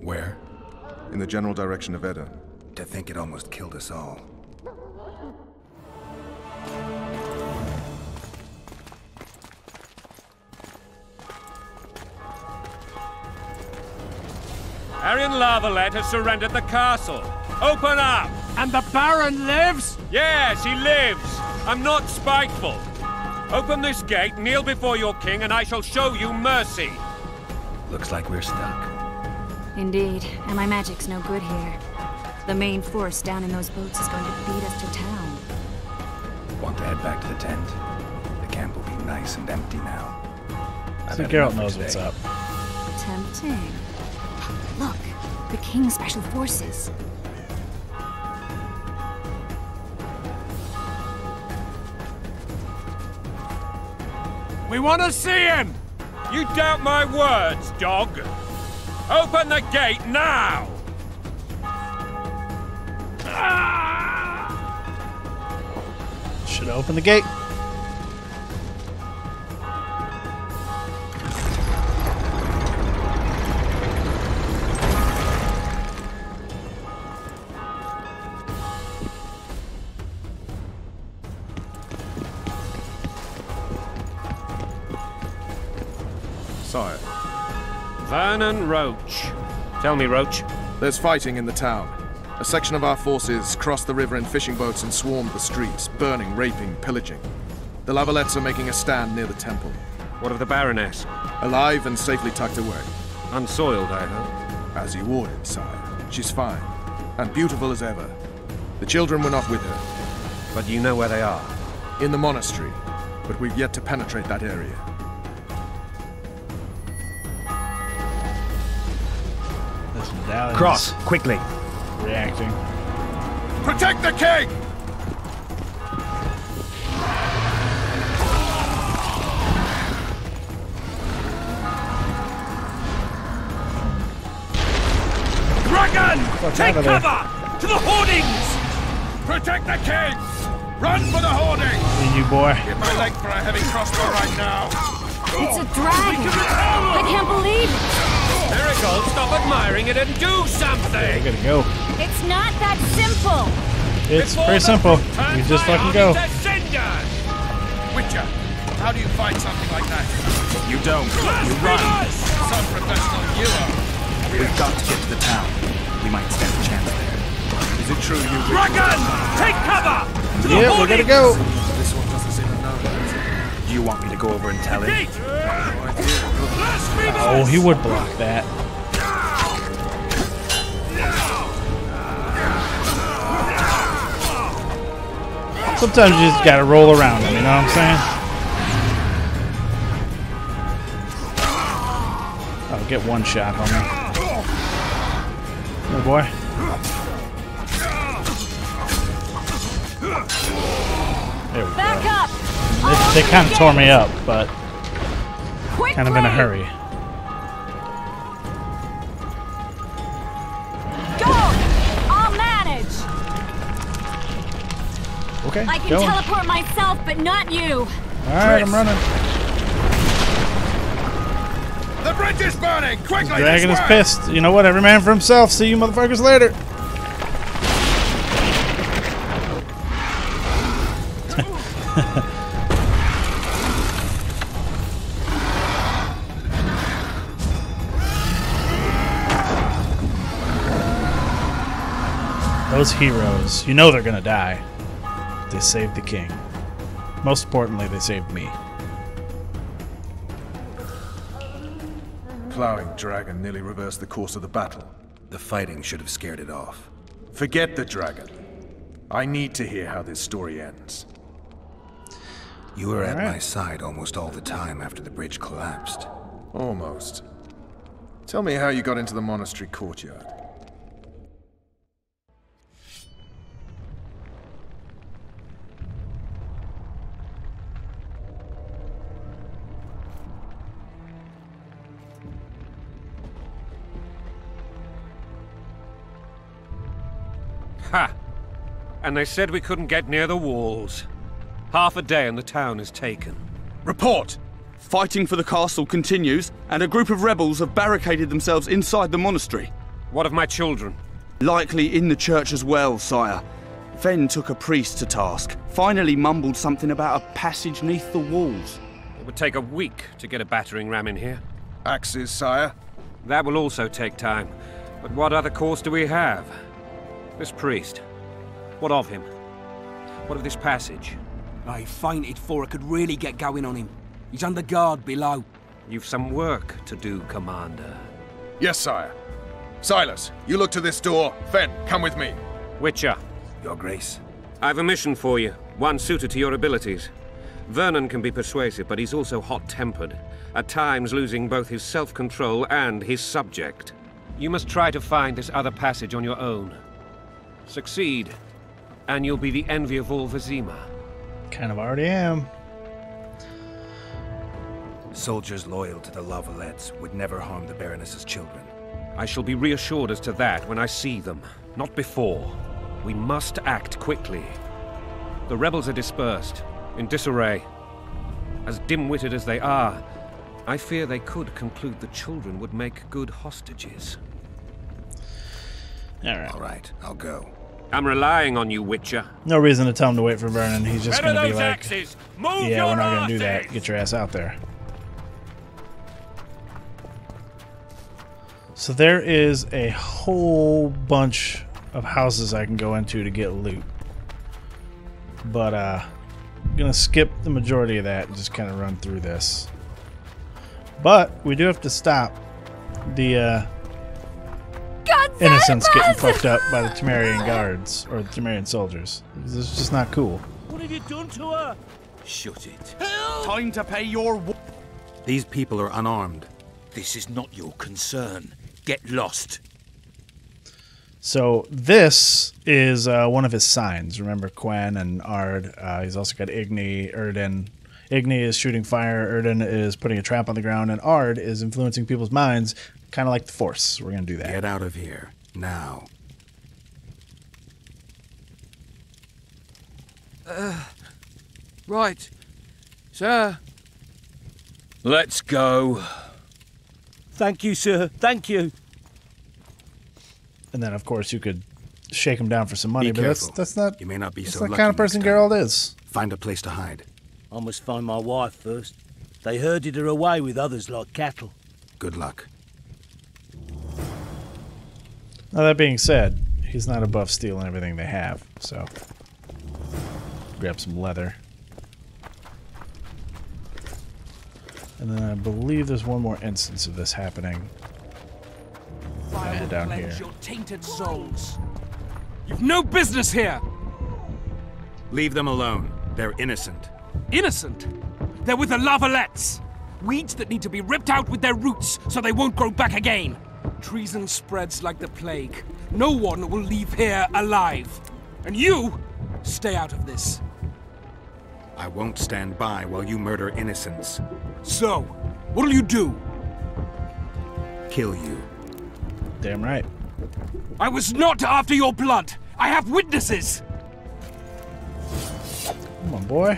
Where? In the general direction of Edda. To think it almost killed us all. La Valette has surrendered the castle. Open up! And the Baron lives? Yes, he lives. I'm not spiteful. Open this gate, kneel before your king, and I shall show you mercy. Looks like we're stuck. Indeed, and my magic's no good here. The main force down in those boats is going to beat us to town. Want to head back to the tent? The camp will be nice and empty now. So Geralt knows what's up. Tempting. Look, the King's special forces. We want to see him! You doubt my words, dog? Open the gate now! Should open the gate. Sire. Vernon Roach. Tell me, Roach. There's fighting in the town. A section of our forces crossed the river in fishing boats and swarmed the streets, burning, raping, pillaging. The La Valettes are making a stand near the temple. What of the Baroness? Alive and safely tucked away. Unsoiled, I hope. As you ordered, sire. She's fine. And beautiful as ever. The children were not with her. But you know where they are? In the monastery. But we've yet to penetrate that area. Cross, quickly. Reacting. Protect the king! Dragon! Take cover! To the hoardings! Protect the king! Run for the hoarding! You boy. Give my leg for a heavy crossbow right now. It's a dragon! I can't believe it! Miracle, stop admiring it and do something! I gotta go. It's not that simple! It's pretty simple. You just fucking go. Witcher, how do you fight something like that? You don't. You run. Some professional you are. We've got to get to the town. We might stand a chance there. Is it true you... Dragon! Take cover! To the Yeah, we gotta go. This one doesn't seem to know. Do you want me to go over and tell him? Oh, he would block that. Sometimes you just gotta roll around them, you know what I'm saying? I'll get one shot, homie. Oh boy. There we Back go. up! They kind of tore me up, but Quickly! kind of in a hurry. Go! I'll manage! Okay, I can going. teleport myself, but not you! Alright, I'm running. The bridge is burning! Quickly! The dragon this is way! pissed. You know what? Every man for himself. See you motherfuckers later. Those heroes, you know they're gonna die. They saved the king. Most importantly, they saved me. Plowing dragon nearly reversed the course of the battle. The fighting should have scared it off. Forget the dragon. I need to hear how this story ends. You were at Alright. my side almost all the time after the bridge collapsed. Almost. Tell me how you got into the monastery courtyard. Ha! And they said we couldn't get near the walls. Half a day and the town is taken. Report! Fighting for the castle continues, and a group of rebels have barricaded themselves inside the monastery. What of my children? Likely in the church as well, sire. Fen took a priest to task, finally mumbled something about a passage neath the walls. It would take a week to get a battering ram in here. Axes, sire? That will also take time. But what other course do we have? This priest. What of him? What of this passage? I fainted before I could really get going on him. He's under guard below. You've some work to do, Commander. Yes, sire. Silas, you look to this door. Fen, come with me. Witcher. Your Grace. I've a mission for you, one suited to your abilities. Vernon can be persuasive, but he's also hot-tempered, at times losing both his self-control and his subject. You must try to find this other passage on your own. Succeed, and you'll be the envy of all Vizima. Kind of already am. Soldiers loyal to the La Valettes would never harm the Baroness's children. I shall be reassured as to that when I see them, not before. We must act quickly. The rebels are dispersed, in disarray. As dim-witted as they are, I fear they could conclude the children would make good hostages. All right, I'll go. I'm relying on you, Witcher. No reason to tell him to wait for Vernon. He's just Where going are to be those like, axes? Move yeah, your we're not going to do that. horses! Get your ass out there. So there is a whole bunch of houses I can go into to get loot. But I'm going to skip the majority of that and just kind of run through this. But we do have to stop the innocents getting fucked up by the Temerian guards or the Temerian soldiers. This is just not cool. What have you done to her? Shut it. Time to pay your... These people are unarmed. This is not your concern. Get lost. So this is one of his signs. Remember Quen and Ard. He's also got Igni, Erden. Igni is shooting fire. Erden is putting a trap on the ground. And Ard is influencing people's minds, kind of like the Force. We're going to do that. Get out of here, now. Right. Sir. Let's go. Thank you, sir. Thank you. And then, of course, you could shake him down for some money, Be but careful. that's not. You may not be that's so the lucky kind of person next time. Geralt is. Find a place to hide. I must find my wife first. They herded her away with others like cattle. Good luck. Now, that being said, he's not above stealing everything they have, so. Grab some leather. And then I believe there's one more instance of this happening. Down here. Your tainted souls. You've no business here. Leave them alone. They're innocent. Innocent? They're with the La Valettes. Weeds that need to be ripped out with their roots so they won't grow back again. Treason spreads like the plague. No one will leave here alive. And you, stay out of this. I won't stand by while you murder innocents. So, what'll you do? Kill you. Damn right. I was not after your blood. I have witnesses. Come on, boy.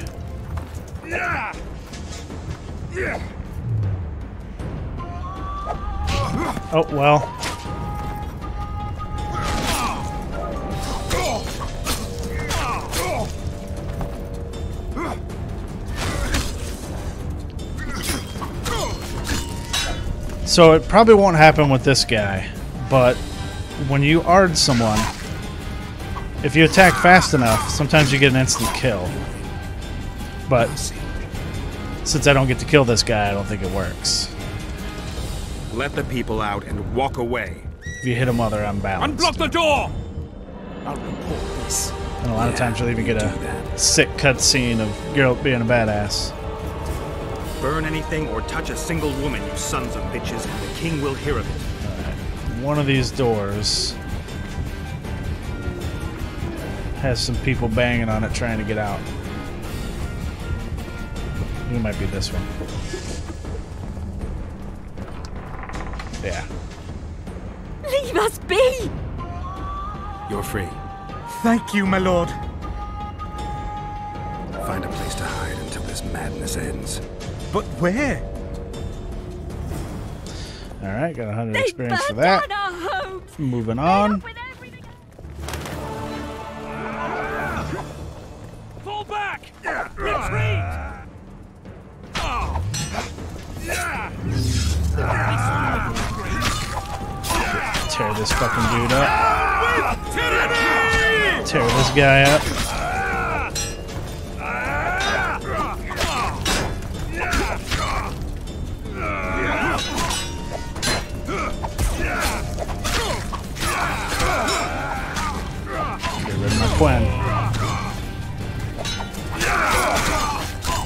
Oh, well. So it probably won't happen with this guy, but when you ARD someone, if you attack fast enough, sometimes you get an instant kill. But since I don't get to kill this guy, I don't think it works. Let the people out and walk away. If you hit him while they're unbalanced. Unblock the door! I'll report this. And a lot of times you'll even get a sick cutscene of Geralt being a badass. Burn anything or touch a single woman, you sons of bitches, and the king will hear of it. Alright. One of these doors has some people banging on it trying to get out. I think it might be this one. Yeah. Leave us be! You're free. Thank you, my lord. Find a place to hide until this madness ends. But where? Alright, got 100 They experience for burned that. down our homes. Moving on. Fall back! Retreat! Tear this fucking dude up. Tear this guy up. Get rid of my Quinn.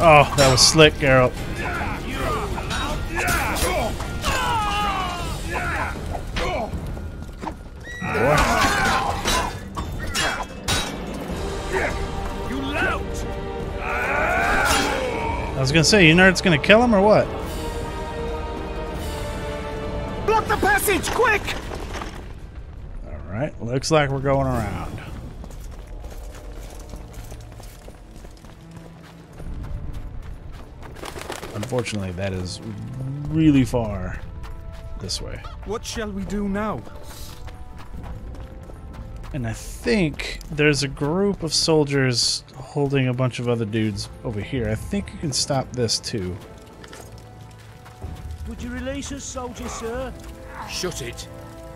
Oh, that was slick, Geralt. Boy. You lout! I was gonna say, you know it's gonna kill him or what? Block the passage, quick! Alright, looks like we're going around. Unfortunately, that is really far this way. What shall we do now? And I think there's a group of soldiers holding a bunch of other dudes over here. I think you can stop this too. Would you release us, soldier, sir? Shut it.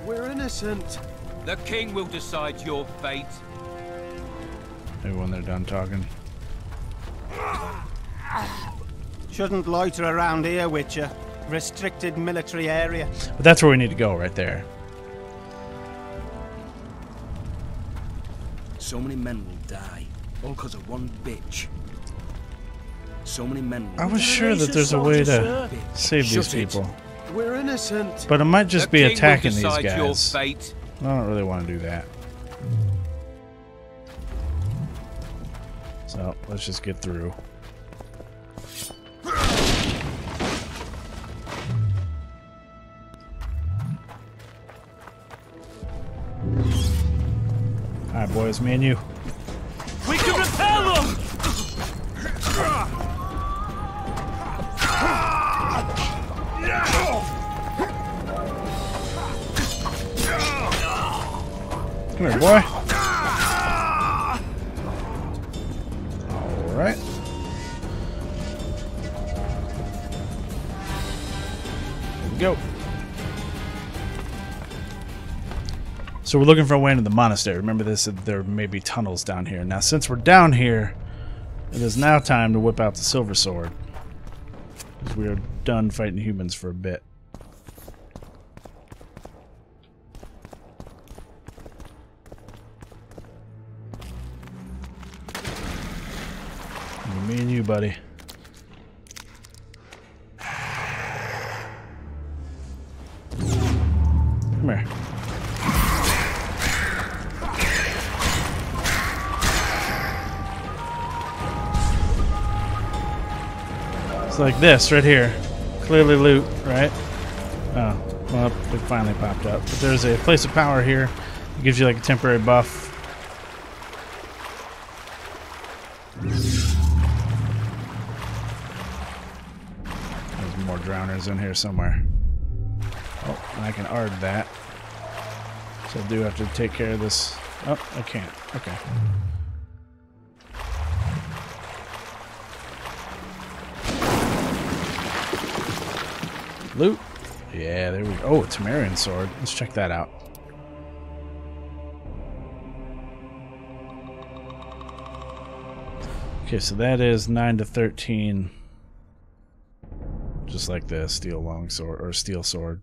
We're innocent. The king will decide your fate. Maybe when they're done talking. Shouldn't loiter around here, Witcher. Restricted military area. But that's where we need to go, right there. So many men will die, all because of one bitch. So many men will I was sure that there's a way to save these Shut it. people. We're innocent. But it might just be The king will attacking these decide your guys. I fate. don't really want to do that. So, let's just get through. Alright, boys, me and you. We can repel them! Come here, boy. Alright. Here we go. So we're looking for a way into the monastery. Remember this, there may be tunnels down here. Now since we're down here, it is now time to whip out the silver sword. Because we are done fighting humans for a bit. Me and you, buddy. Come here. It's like this right here. Clearly loot, right? Oh, well, it finally popped up. But there's a place of power here. It gives you like a temporary buff. There's more drowners in here somewhere. Oh, and I can ard that. So I do have to take care of this. Oh, I can't. Okay. Loot. Yeah, there we go. Oh, a Temerian sword. Let's check that out. Okay, so that is 9 to 13. Just like the steel longsword or steel sword.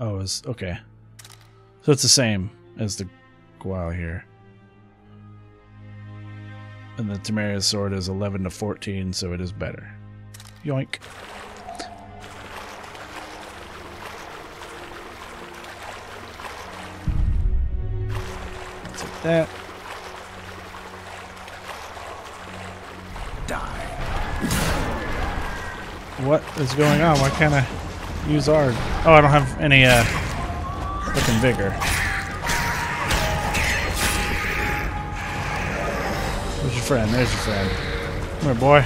Oh, it's okay. So it's the same as the quell here. And the Temeria sword is 11 to 14, so it is better. Yoink. Take that. Die. What is going on? Why can't I use Ard? Oh, I don't have any frickin' vigor. Where's your friend? There's your friend. Come here, boy.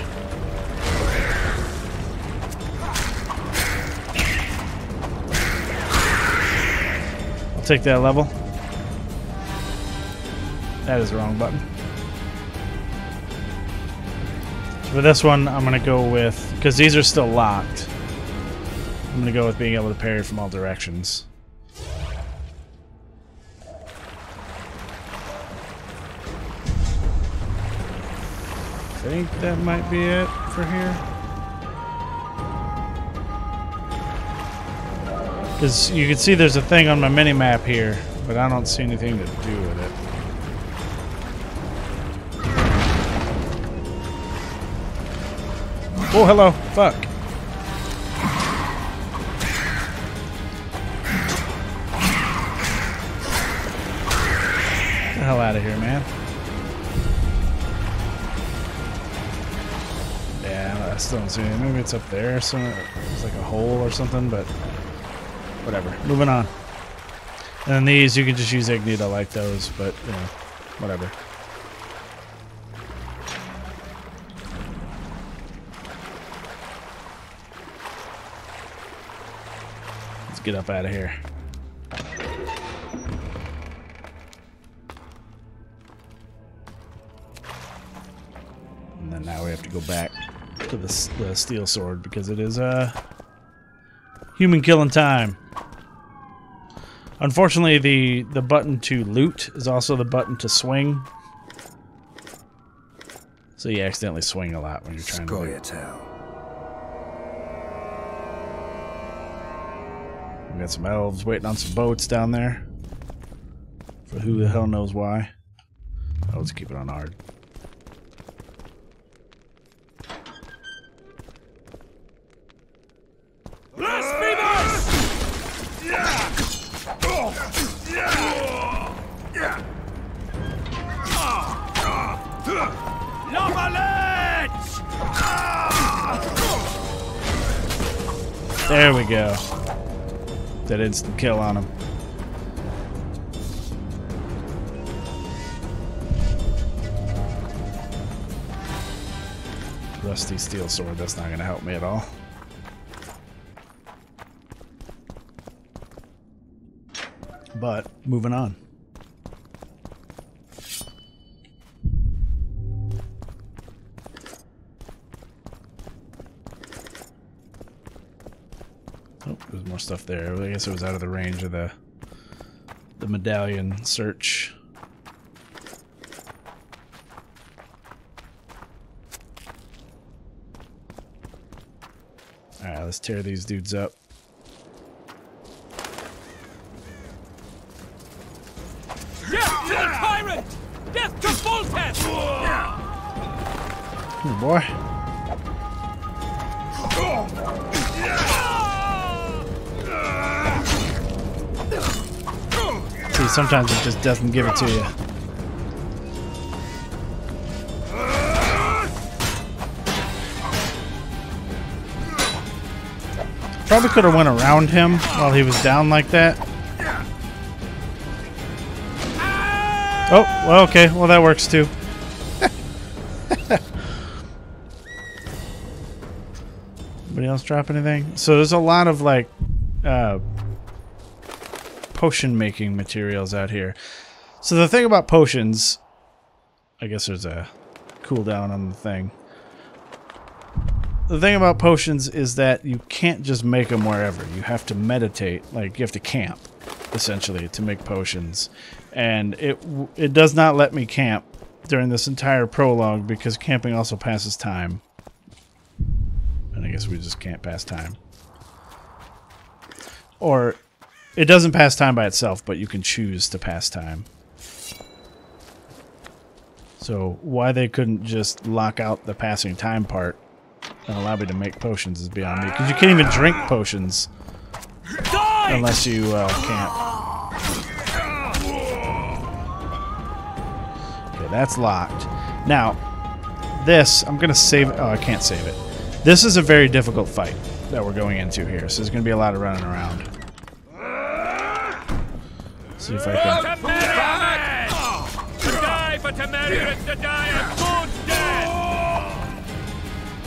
I'll take that level. That is the wrong button. So for this one, I'm going to go with... because these are still locked. I'm going to go with being able to parry from all directions. I think that might be it for here. Because you can see there's a thing on my mini-map here, but I don't see anything to do with it. Oh, hello. Fuck. Get the hell out of here, man. Yeah, I still don't see anything. Maybe it's up there. So it's like a hole or something, but whatever. Moving on. And then these, you can just use Ignita like those, but, you know, whatever. Let's get up out of here. And then now we have to go back to the steel sword because it is human killing time. Unfortunately, the button to loot is also the button to swing. So you accidentally swing a lot when you're trying to loot. We got some elves waiting on some boats down there. For who the hell knows why. Oh, let's keep it on hard. La Valette! There we go. That instant kill on him. Rusty steel sword, that's not going to help me at all. But moving on. Oh, there's more stuff there. I guess it was out of the range of the medallion search. Alright, let's tear these dudes up. Death to the tyrant! Death to Foltest! Come here, boy. See, sometimes it just doesn't give it to you. Probably could have went around him while he was down like that. Oh, well, okay. Well, that works too. Anybody else drop anything? So there's a lot of like potion making materials out here. So the thing about potions, I guess there's a cooldown on the thing. The thing about potions is that you can't just make them wherever. You have to meditate, like you have to camp, essentially, to make potions. And it does not let me camp during this entire prologue because camping also passes time. And I guess we just can't pass time. Or it doesn't pass time by itself, but you can choose to pass time. So why they couldn't just lock out the passing time part and allow me to make potions is beyond me. Because you can't even drink potions unless you camp. Okay, that's locked. Now, this, I'm going to save... Oh, I can't save it. This is a very difficult fight that we're going into here. So there's going to be a lot of running around. See if I can... To die for Temeria is to die a good death!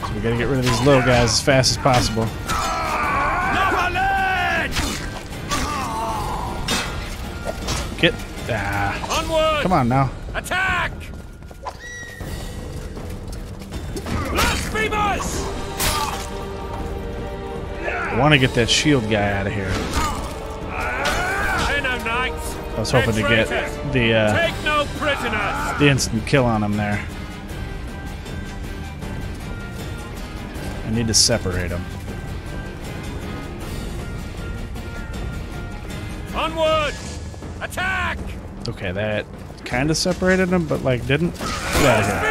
So we gotta get rid of these little guys as fast as possible. La Valette! Get... Ah. Onward! Come on now. Attack! Blasphemous! I want to get that shield guy out of here. I was hoping to get the instant kill on him there. I need to separate them. Onward! Attack! Okay, that kind of separated them, but like didn't. Get out of here.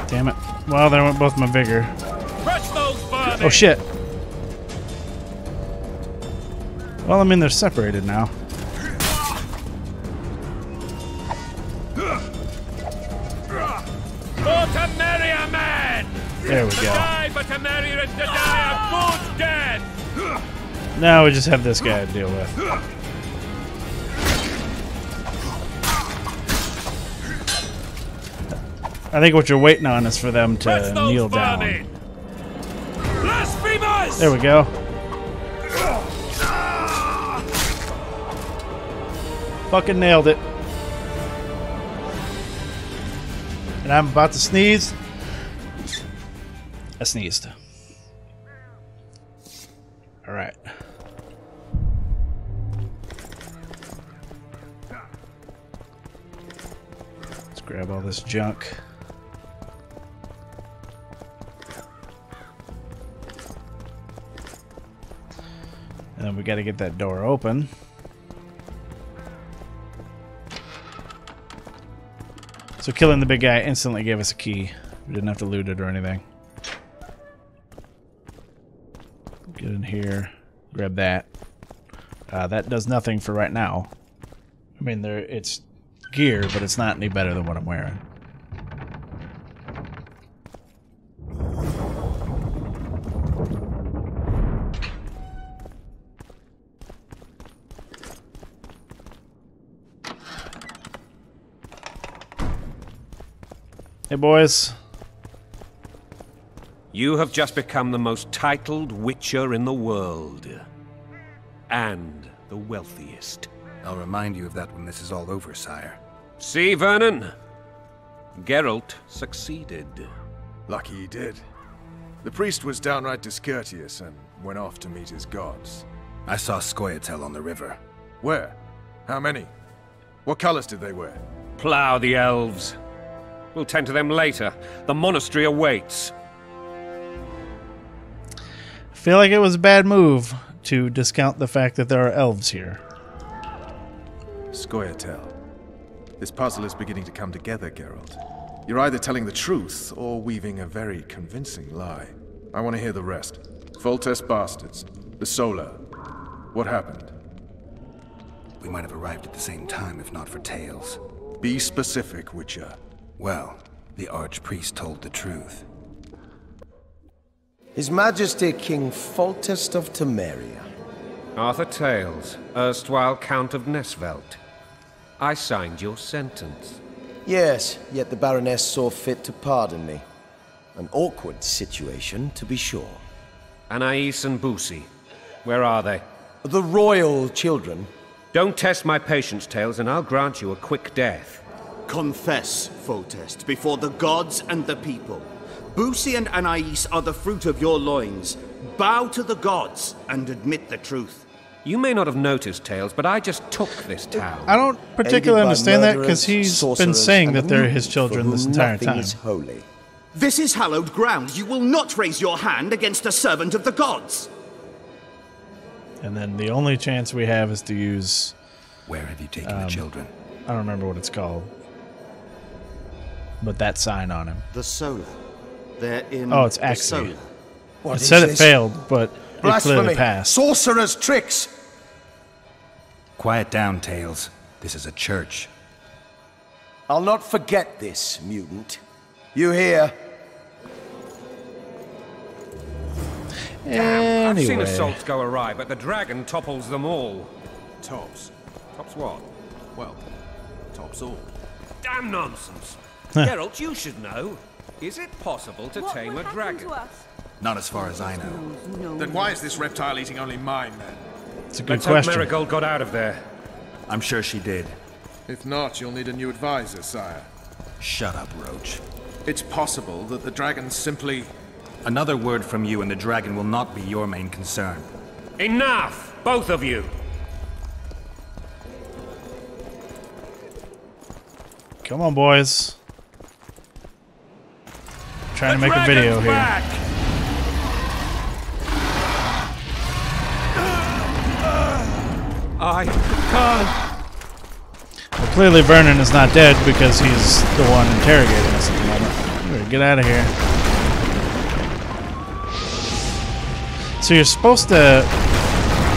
Damn it. Well, there went both my vigor. Oh shit. Well, I mean, they're separated now. Temeria, man! There we go. Die for Temeria is to die a good death! Now we just have this guy to deal with. I think what you're waiting on is for them to kneel down. Blasphemous! There we go. Fucking nailed it. And I'm about to sneeze. I sneezed. Alright. Let's grab all this junk. And then we gotta get that door open. So killing the big guy instantly gave us a key. We didn't have to loot it or anything. Get in here, grab that. That does nothing for right now. I mean, it's gear, but it's not any better than what I'm wearing. Hey, boys. You have just become the most titled witcher in the world. and the wealthiest. I'll remind you of that when this is all over, sire. See, Vernon? Geralt succeeded. Lucky he did. The priest was downright discourteous and went off to meet his gods. I saw Scoia'tael on the river. Where? How many? What colors did they wear? Plough the elves. We'll tend to them later. The monastery awaits. I feel like it was a bad move to discount the fact that there are elves here. Scoia'tael. This puzzle is beginning to come together, Geralt. You're either telling the truth or weaving a very convincing lie. I want to hear the rest. Foltest bastards. The Solar. What happened? We might have arrived at the same time if not for tales. Be specific, Witcher. Well, the archpriest told the truth. His Majesty King Foltest of Temeria. Arthur Tales, erstwhile Count of Nesvelt. I signed your sentence. Yes, yet the Baroness saw fit to pardon me. An awkward situation, to be sure. Anais and Boussy, where are they? The royal children. Don't test my patience, Tales, and I'll grant you a quick death. Confess, Foltest, before the gods and the people. Boussy and Anais are the fruit of your loins. Bow to the gods and admit the truth. You may not have noticed, Tales, but I just took this town. I don't particularly understand that because he's been saying that they're his children this entire time. Is holy. This is hallowed ground. You will not raise your hand against a servant of the gods. And then the only chance we have is to use... Where have you taken the children? I don't remember what it's called. But that sign on him. The Solar. They're in it's the actually. Solar. It said it failed, but it clearly passed. Sorcerer's tricks! Quiet down, Tales. This is a church. I'll not forget this, mutant. You hear? Damn, I've seen Anyway. assaults go awry, but the dragon topples them all. Tops. Tops what? Well, tops all. Damn nonsense. Geralt, you should know. Is it possible to tame a dragon? Not as far as I know. Then why is this reptile eating only mine, then? It's a good Let's hope question. Marigold got out of there. I'm sure she did. If not, you'll need a new advisor, sire. Shut up, Roach. It's possible that the dragon simply... Another word from you and the dragon will not be your main concern. Enough! Both of you! Come on, boys. Trying to make a video here. Back. I can't. Well, clearly Vernon is not dead because he's the one interrogating us at the moment. We better get out of here. So you're supposed to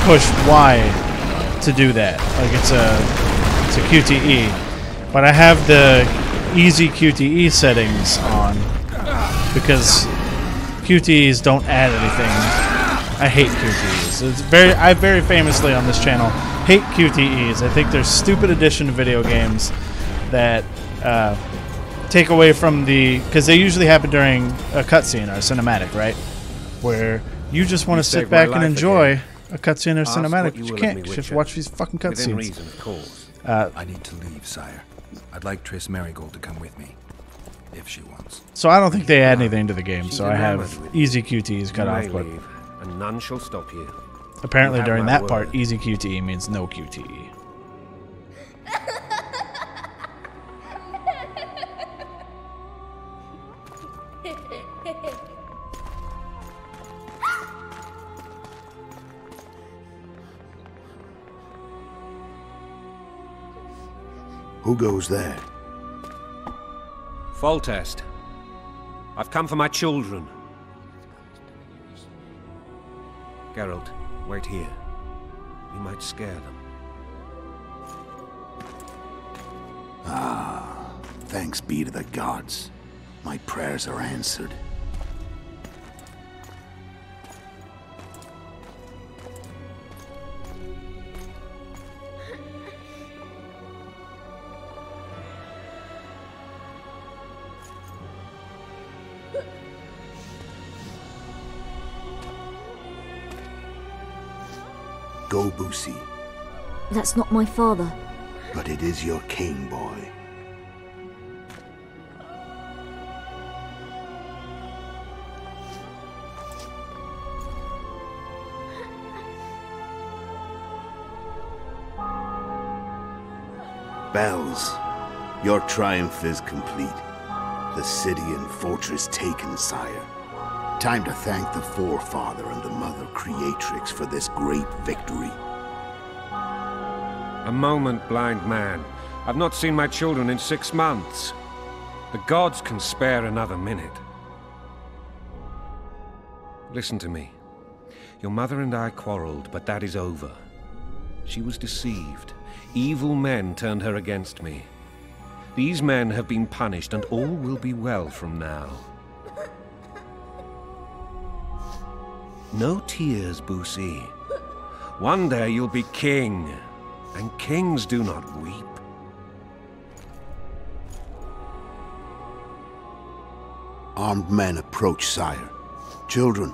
push Y to do that. Like it's a QTE. But I have the easy QTE settings on because QTEs don't add anything. I hate QTEs. I very famously on this channel hate QTEs. I think they're stupid addition to video games that take away from the... Because they usually happen during a cutscene or a cinematic, right? Where you just want to sit back and enjoy a cutscene or cinematic, but you can't because you have to watch these fucking cutscenes. Reason, of course. I need to leave, sire. I'd like Triss Marigold to come with me, if she wants. So I don't think they add anything to the game, so I have easy QTEs cut off, but... And none shall stop you. Apparently during that part, easy QTE means no QTE. Who goes there? Foltest. I've come for my children. Geralt, wait here. We might scare them. Ah, thanks be to the gods. My prayers are answered. Go, Boosie. That's not my father. But it is your king, boy. Bells, your triumph is complete. The city and fortress taken, sire. Time to thank the Forefather and the Mother Creatrix for this great victory. A moment, blind man. I've not seen my children in 6 months. The gods can spare another minute. Listen to me. Your mother and I quarreled, but that is over. She was deceived. Evil men turned her against me. These men have been punished, and all will be well from now. No tears, Boosie. One day you'll be king, and kings do not weep. Armed men approach, sire. Children,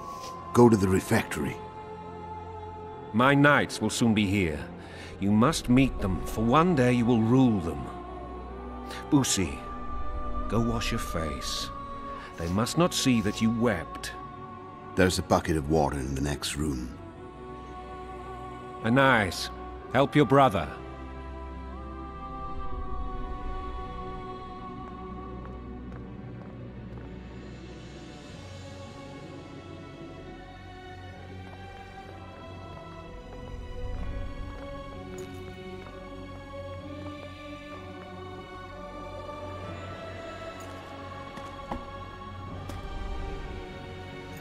go to the refectory. My knights will soon be here. You must meet them, for one day you will rule them. Boosie, go wash your face. They must not see that you wept. There's a bucket of water in the next room. Anais, help your brother.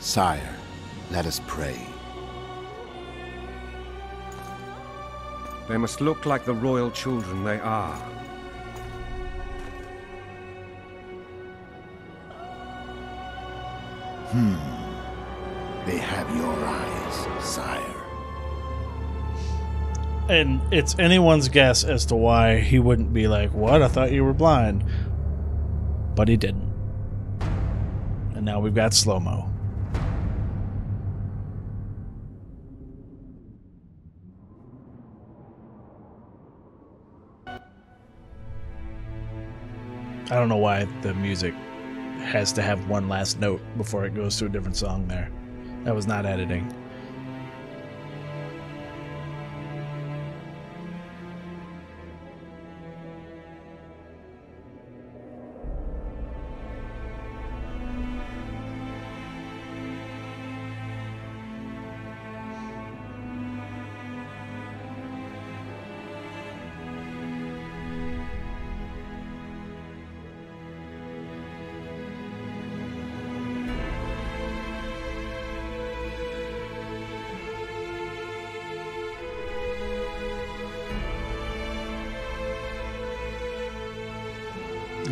Sire, let us pray. They must look like the royal children they are. They have your eyes, sire. And it's anyone's guess as to why he wouldn't be like, "What? I thought you were blind." But he didn't. And now we've got slow-mo. I don't know why the music has to have one last note before it goes to a different song there. That was not editing.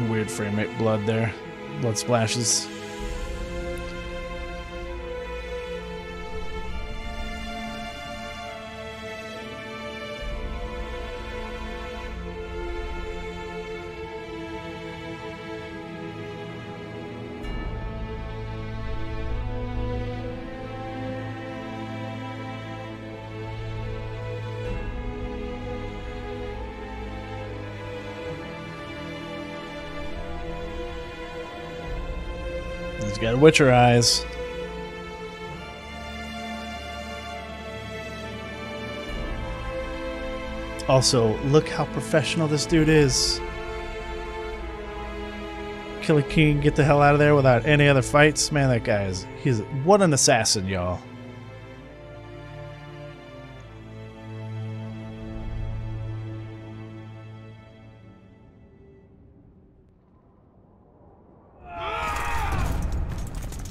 Weird frame rate blood there. Blood splashes. He's got Witcher eyes. Also, look how professional this dude is. Kill a king, get the hell out of there without any other fights. Man, that guy is... what an assassin, y'all.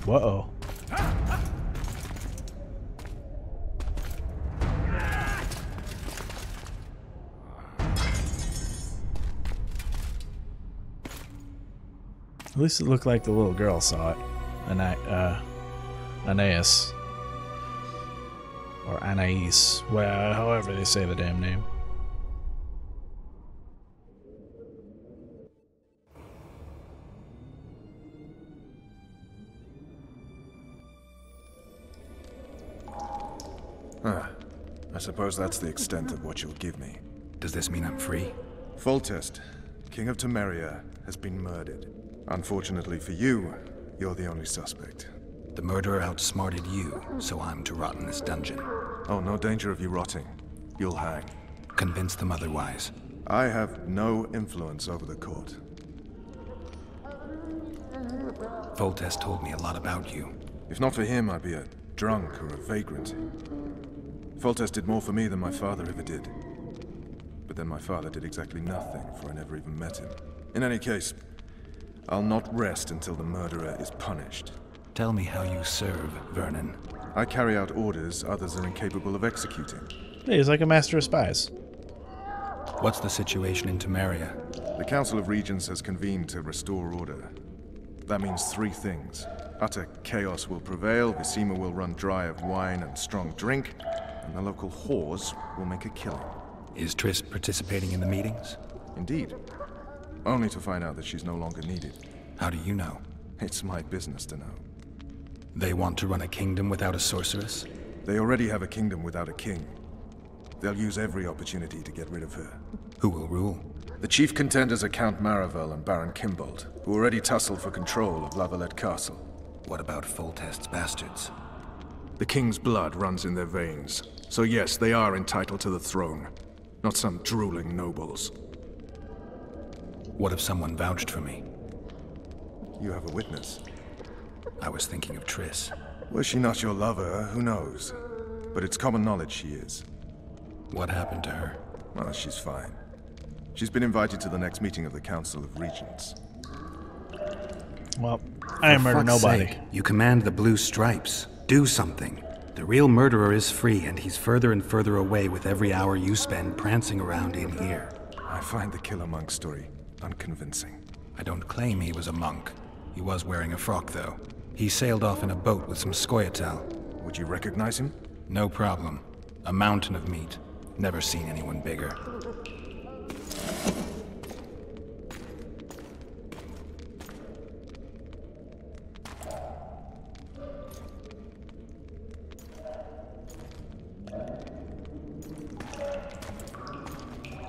Whoa. At least it looked like the little girl saw it. Anais. Or Anais. Well, however they say the damn name. I suppose that's the extent of what you'll give me. Does this mean I'm free? Foltest, King of Temeria, has been murdered. Unfortunately for you, you're the only suspect. The murderer outsmarted you, so I'm to rot in this dungeon. Oh, no danger of you rotting. You'll hang. Convince them otherwise. I have no influence over the court. Foltest told me a lot about you. If not for him, I'd be a drunk or a vagrant. Foltest did more for me than my father ever did. But then my father did exactly nothing, for I never even met him. In any case, I'll not rest until the murderer is punished. Tell me how you serve, Vernon. I carry out orders others are incapable of executing. Yeah, he's like a master of spies. What's the situation in Temeria? The Council of Regents has convened to restore order. That means three things. Utter chaos will prevail, Visima will run dry of wine and strong drink, and the local whores will make a killing. Is Triss participating in the meetings? Indeed. Only to find out that she's no longer needed. How do you know? It's my business to know. They want to run a kingdom without a sorceress? They already have a kingdom without a king. They'll use every opportunity to get rid of her. Who will rule? The chief contenders are Count Maravel and Baron Kimbold, who already tussle for control of La Valette Castle. What about Foltest's bastards? The king's blood runs in their veins, so yes, they are entitled to the throne. Not some drooling nobles. What if someone vouched for me? You have a witness. I was thinking of Triss. Was she not your lover? Who knows? But it's common knowledge she is. What happened to her? Well, she's fine. She's been invited to the next meeting of the Council of Regents. Well, I ain't murder nobody. Sake, you command the blue stripes. Do something. The real murderer is free, and he's further and further away with every hour you spend prancing around in here. I find the Killer Monk story unconvincing. I don't claim he was a monk. He was wearing a frock, though. He sailed off in a boat with some Scoia'tael. Would you recognize him? No problem. A mountain of meat. Never seen anyone bigger.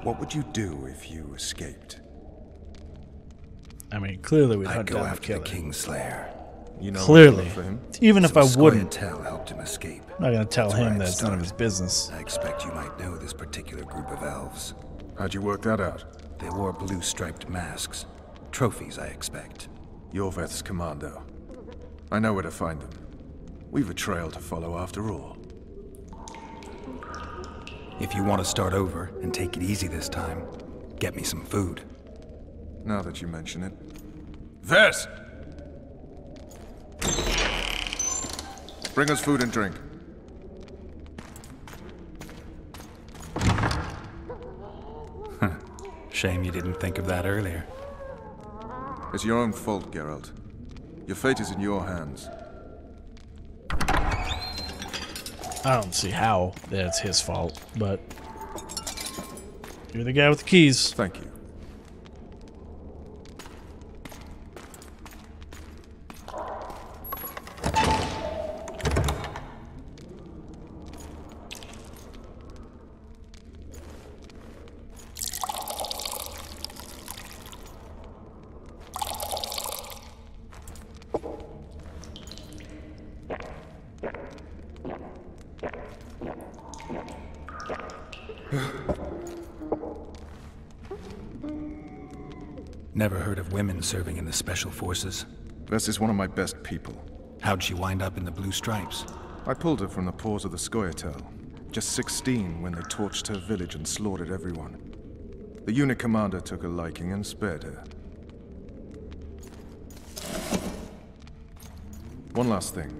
What would you do if you escaped? I mean, clearly we'd I'd hunt go down after the the killer. Kingslayer. You know Clearly. For him? Even if I wouldn't, Scoia'tael helped him escape. I'm not going to tell That's where him I'd that it's none of start. his business. I expect you might know this particular group of elves. How'd you work that out? They wore blue striped masks. Trophies, I expect. Yorveth's commando. I know where to find them. We've a trail to follow after all. If you want to start over and take it easy this time, get me some food. Now that you mention it. Vess! Bring us food and drink. Shame you didn't think of that earlier. It's your own fault, Geralt. Your fate is in your hands. I don't see how that's his fault, but you're the guy with the keys. Thank you. Never heard of women serving in the Special Forces. Vess is one of my best people. How'd she wind up in the Blue Stripes? I pulled her from the paws of the Scoia'tael. Just 16 when they torched her village and slaughtered everyone. The unit commander took a liking and spared her. One last thing.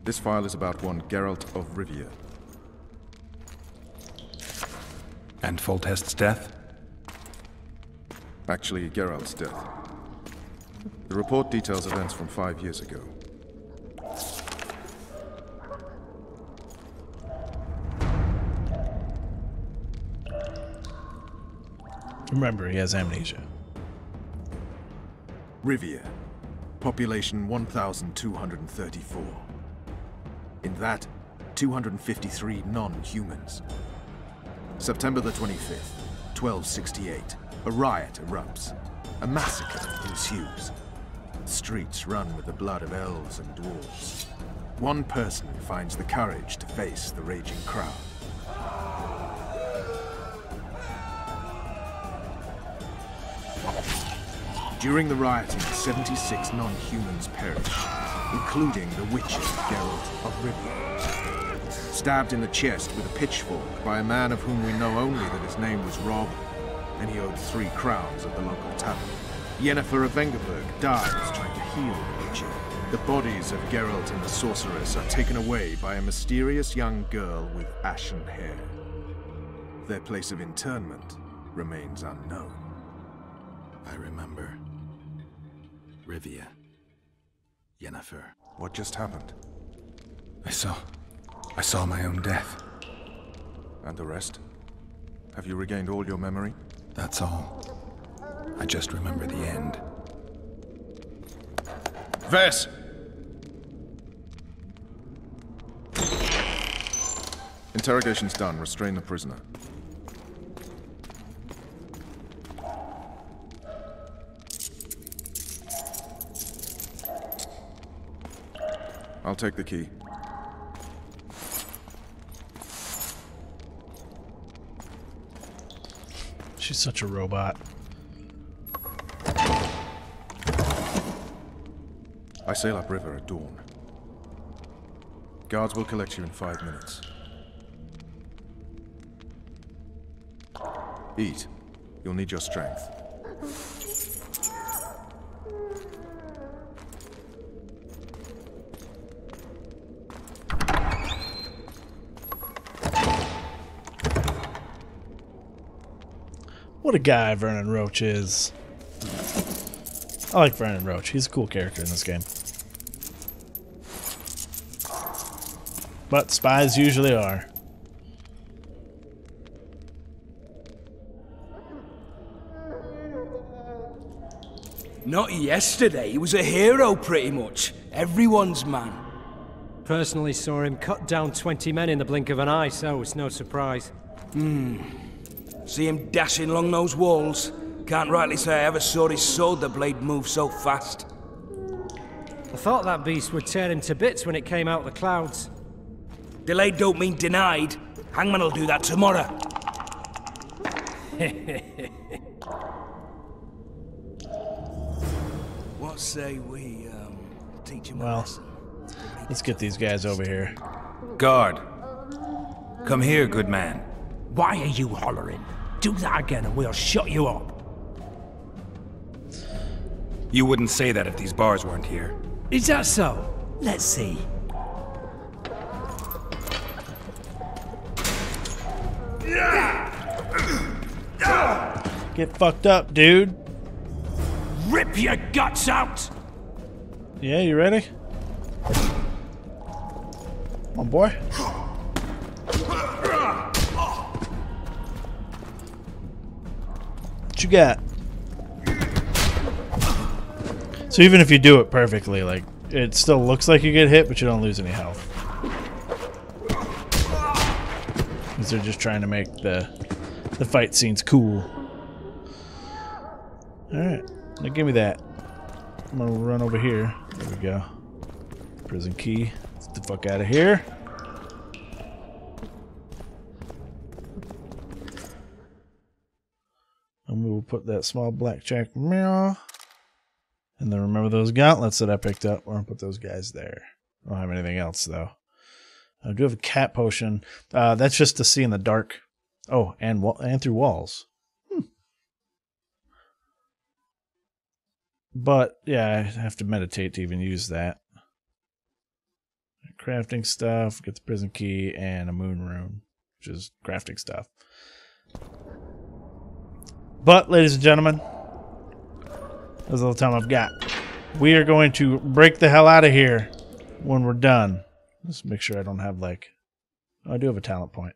This file is about one Geralt of Rivia. And Foltest's death? Actually, Geralt's death. The report details events from 5 years ago. Remember, he has amnesia. Rivia. Population 1,234. In that, 253 non-humans. September the 25th, 1268. A riot erupts. A massacre ensues. The streets run with the blood of elves and dwarves. One person finds the courage to face the raging crowd. During the rioting, 76 non-humans perished, including the witcher Geralt of Rivia. Stabbed in the chest with a pitchfork by a man of whom we know only that his name was Rob, and he owed 3 crowns at the local tavern. Yennefer of Vengerberg dies trying to heal the witcher. The bodies of Geralt and the sorceress are taken away by a mysterious young girl with ashen hair. Their place of interment remains unknown. I remember. Rivia. Yennefer. What just happened? I saw my own death. And the rest? Have you regained all your memory? That's all. I just remember the end. Vess! Interrogation's done. Restrain the prisoner. I'll take the key. She's such a robot. I sail upriver at dawn. Guards will collect you in 5 minutes. Eat. You'll need your strength. What a guy Vernon Roach is. I like Vernon Roach. He's a cool character in this game. But spies usually are. Not yesterday. He was a hero, pretty much. Everyone's man. Personally saw him cut down 20 men in the blink of an eye, so it's no surprise. See him dashing along those walls. Can't rightly say I ever saw his sword the blade move so fast. I thought that beast would tear him to bits when it came out of the clouds. Delayed don't mean denied. Hangman will do that tomorrow. What say we, teach him a lesson? Let's get these guys over here. Guard. Come here, good man. Why are you hollering? Do that again and we'll shut you up. You wouldn't say that if these bars weren't here. Is that so? Let's see. Get fucked up, dude. Rip your guts out! Yeah, you ready? Come on, boy. What you got? So even if you do it perfectly, like, it still looks like you get hit, but you don't lose any health. Because they're just trying to make the fight scenes cool. Alright, now give me that. I'm gonna run over here. There we go. Prison key. Let's get the fuck out of here. And we will put that small blackjack mirror. And then remember those gauntlets that I picked up. We're gonna put those guys there. I don't have anything else though. I do have a cat potion. That's just to see in the dark. Oh, and through walls. But yeah, I have to meditate to even use that. Crafting stuff, get the prison key, and a moon rune, which is crafting stuff. But, ladies and gentlemen, that's all the time I've got. We are going to break the hell out of here when we're done. Let's make sure I don't have, like... Oh, I do have a talent point.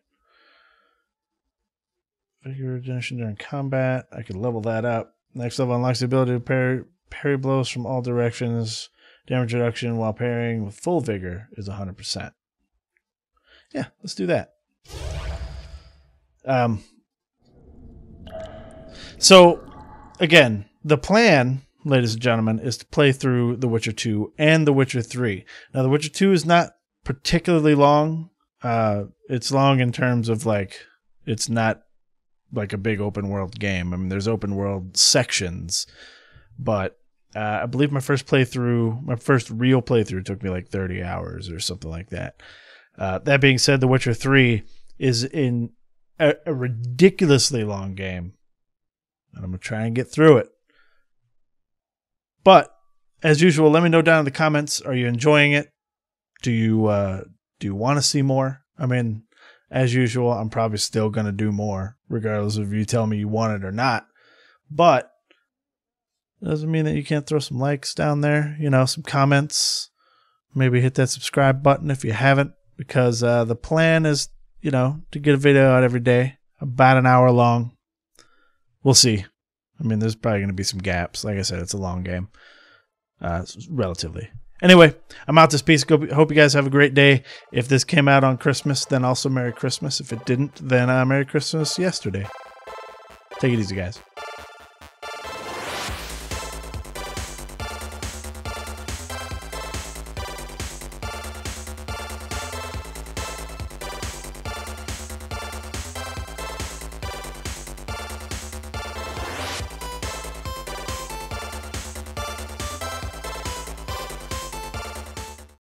Figure regeneration during combat. I could level that up. Next level unlocks the ability to parry blows from all directions. Damage reduction while parrying with full vigor is 100%. Yeah, let's do that. So, again, the plan, ladies and gentlemen, is to play through The Witcher 2 and The Witcher 3. Now, The Witcher 2 is not particularly long. It's long in terms of, like, it's not like a big open world game. I mean, there's open world sections, but I believe my first real playthrough took me like 30 hours or something like that. That being said, The Witcher 3 is in a ridiculously long game, and I'm going to try and get through it. But, as usual, let me know down in the comments, are you enjoying it? Do you want to see more? I mean, as usual, I'm probably still going to do more, regardless of you tell me you want it or not. But it doesn't mean that you can't throw some likes down there, you know, some comments. Maybe hit that subscribe button if you haven't, because the plan is, you know, to get a video out every day, about an hour long. We'll see. I mean, there's probably going to be some gaps. Like I said, it's a long game, relatively. Anyway, I'm out this piece. Hope you guys have a great day. If this came out on Christmas, then also Merry Christmas. If it didn't, then Merry Christmas yesterday. Take it easy, guys.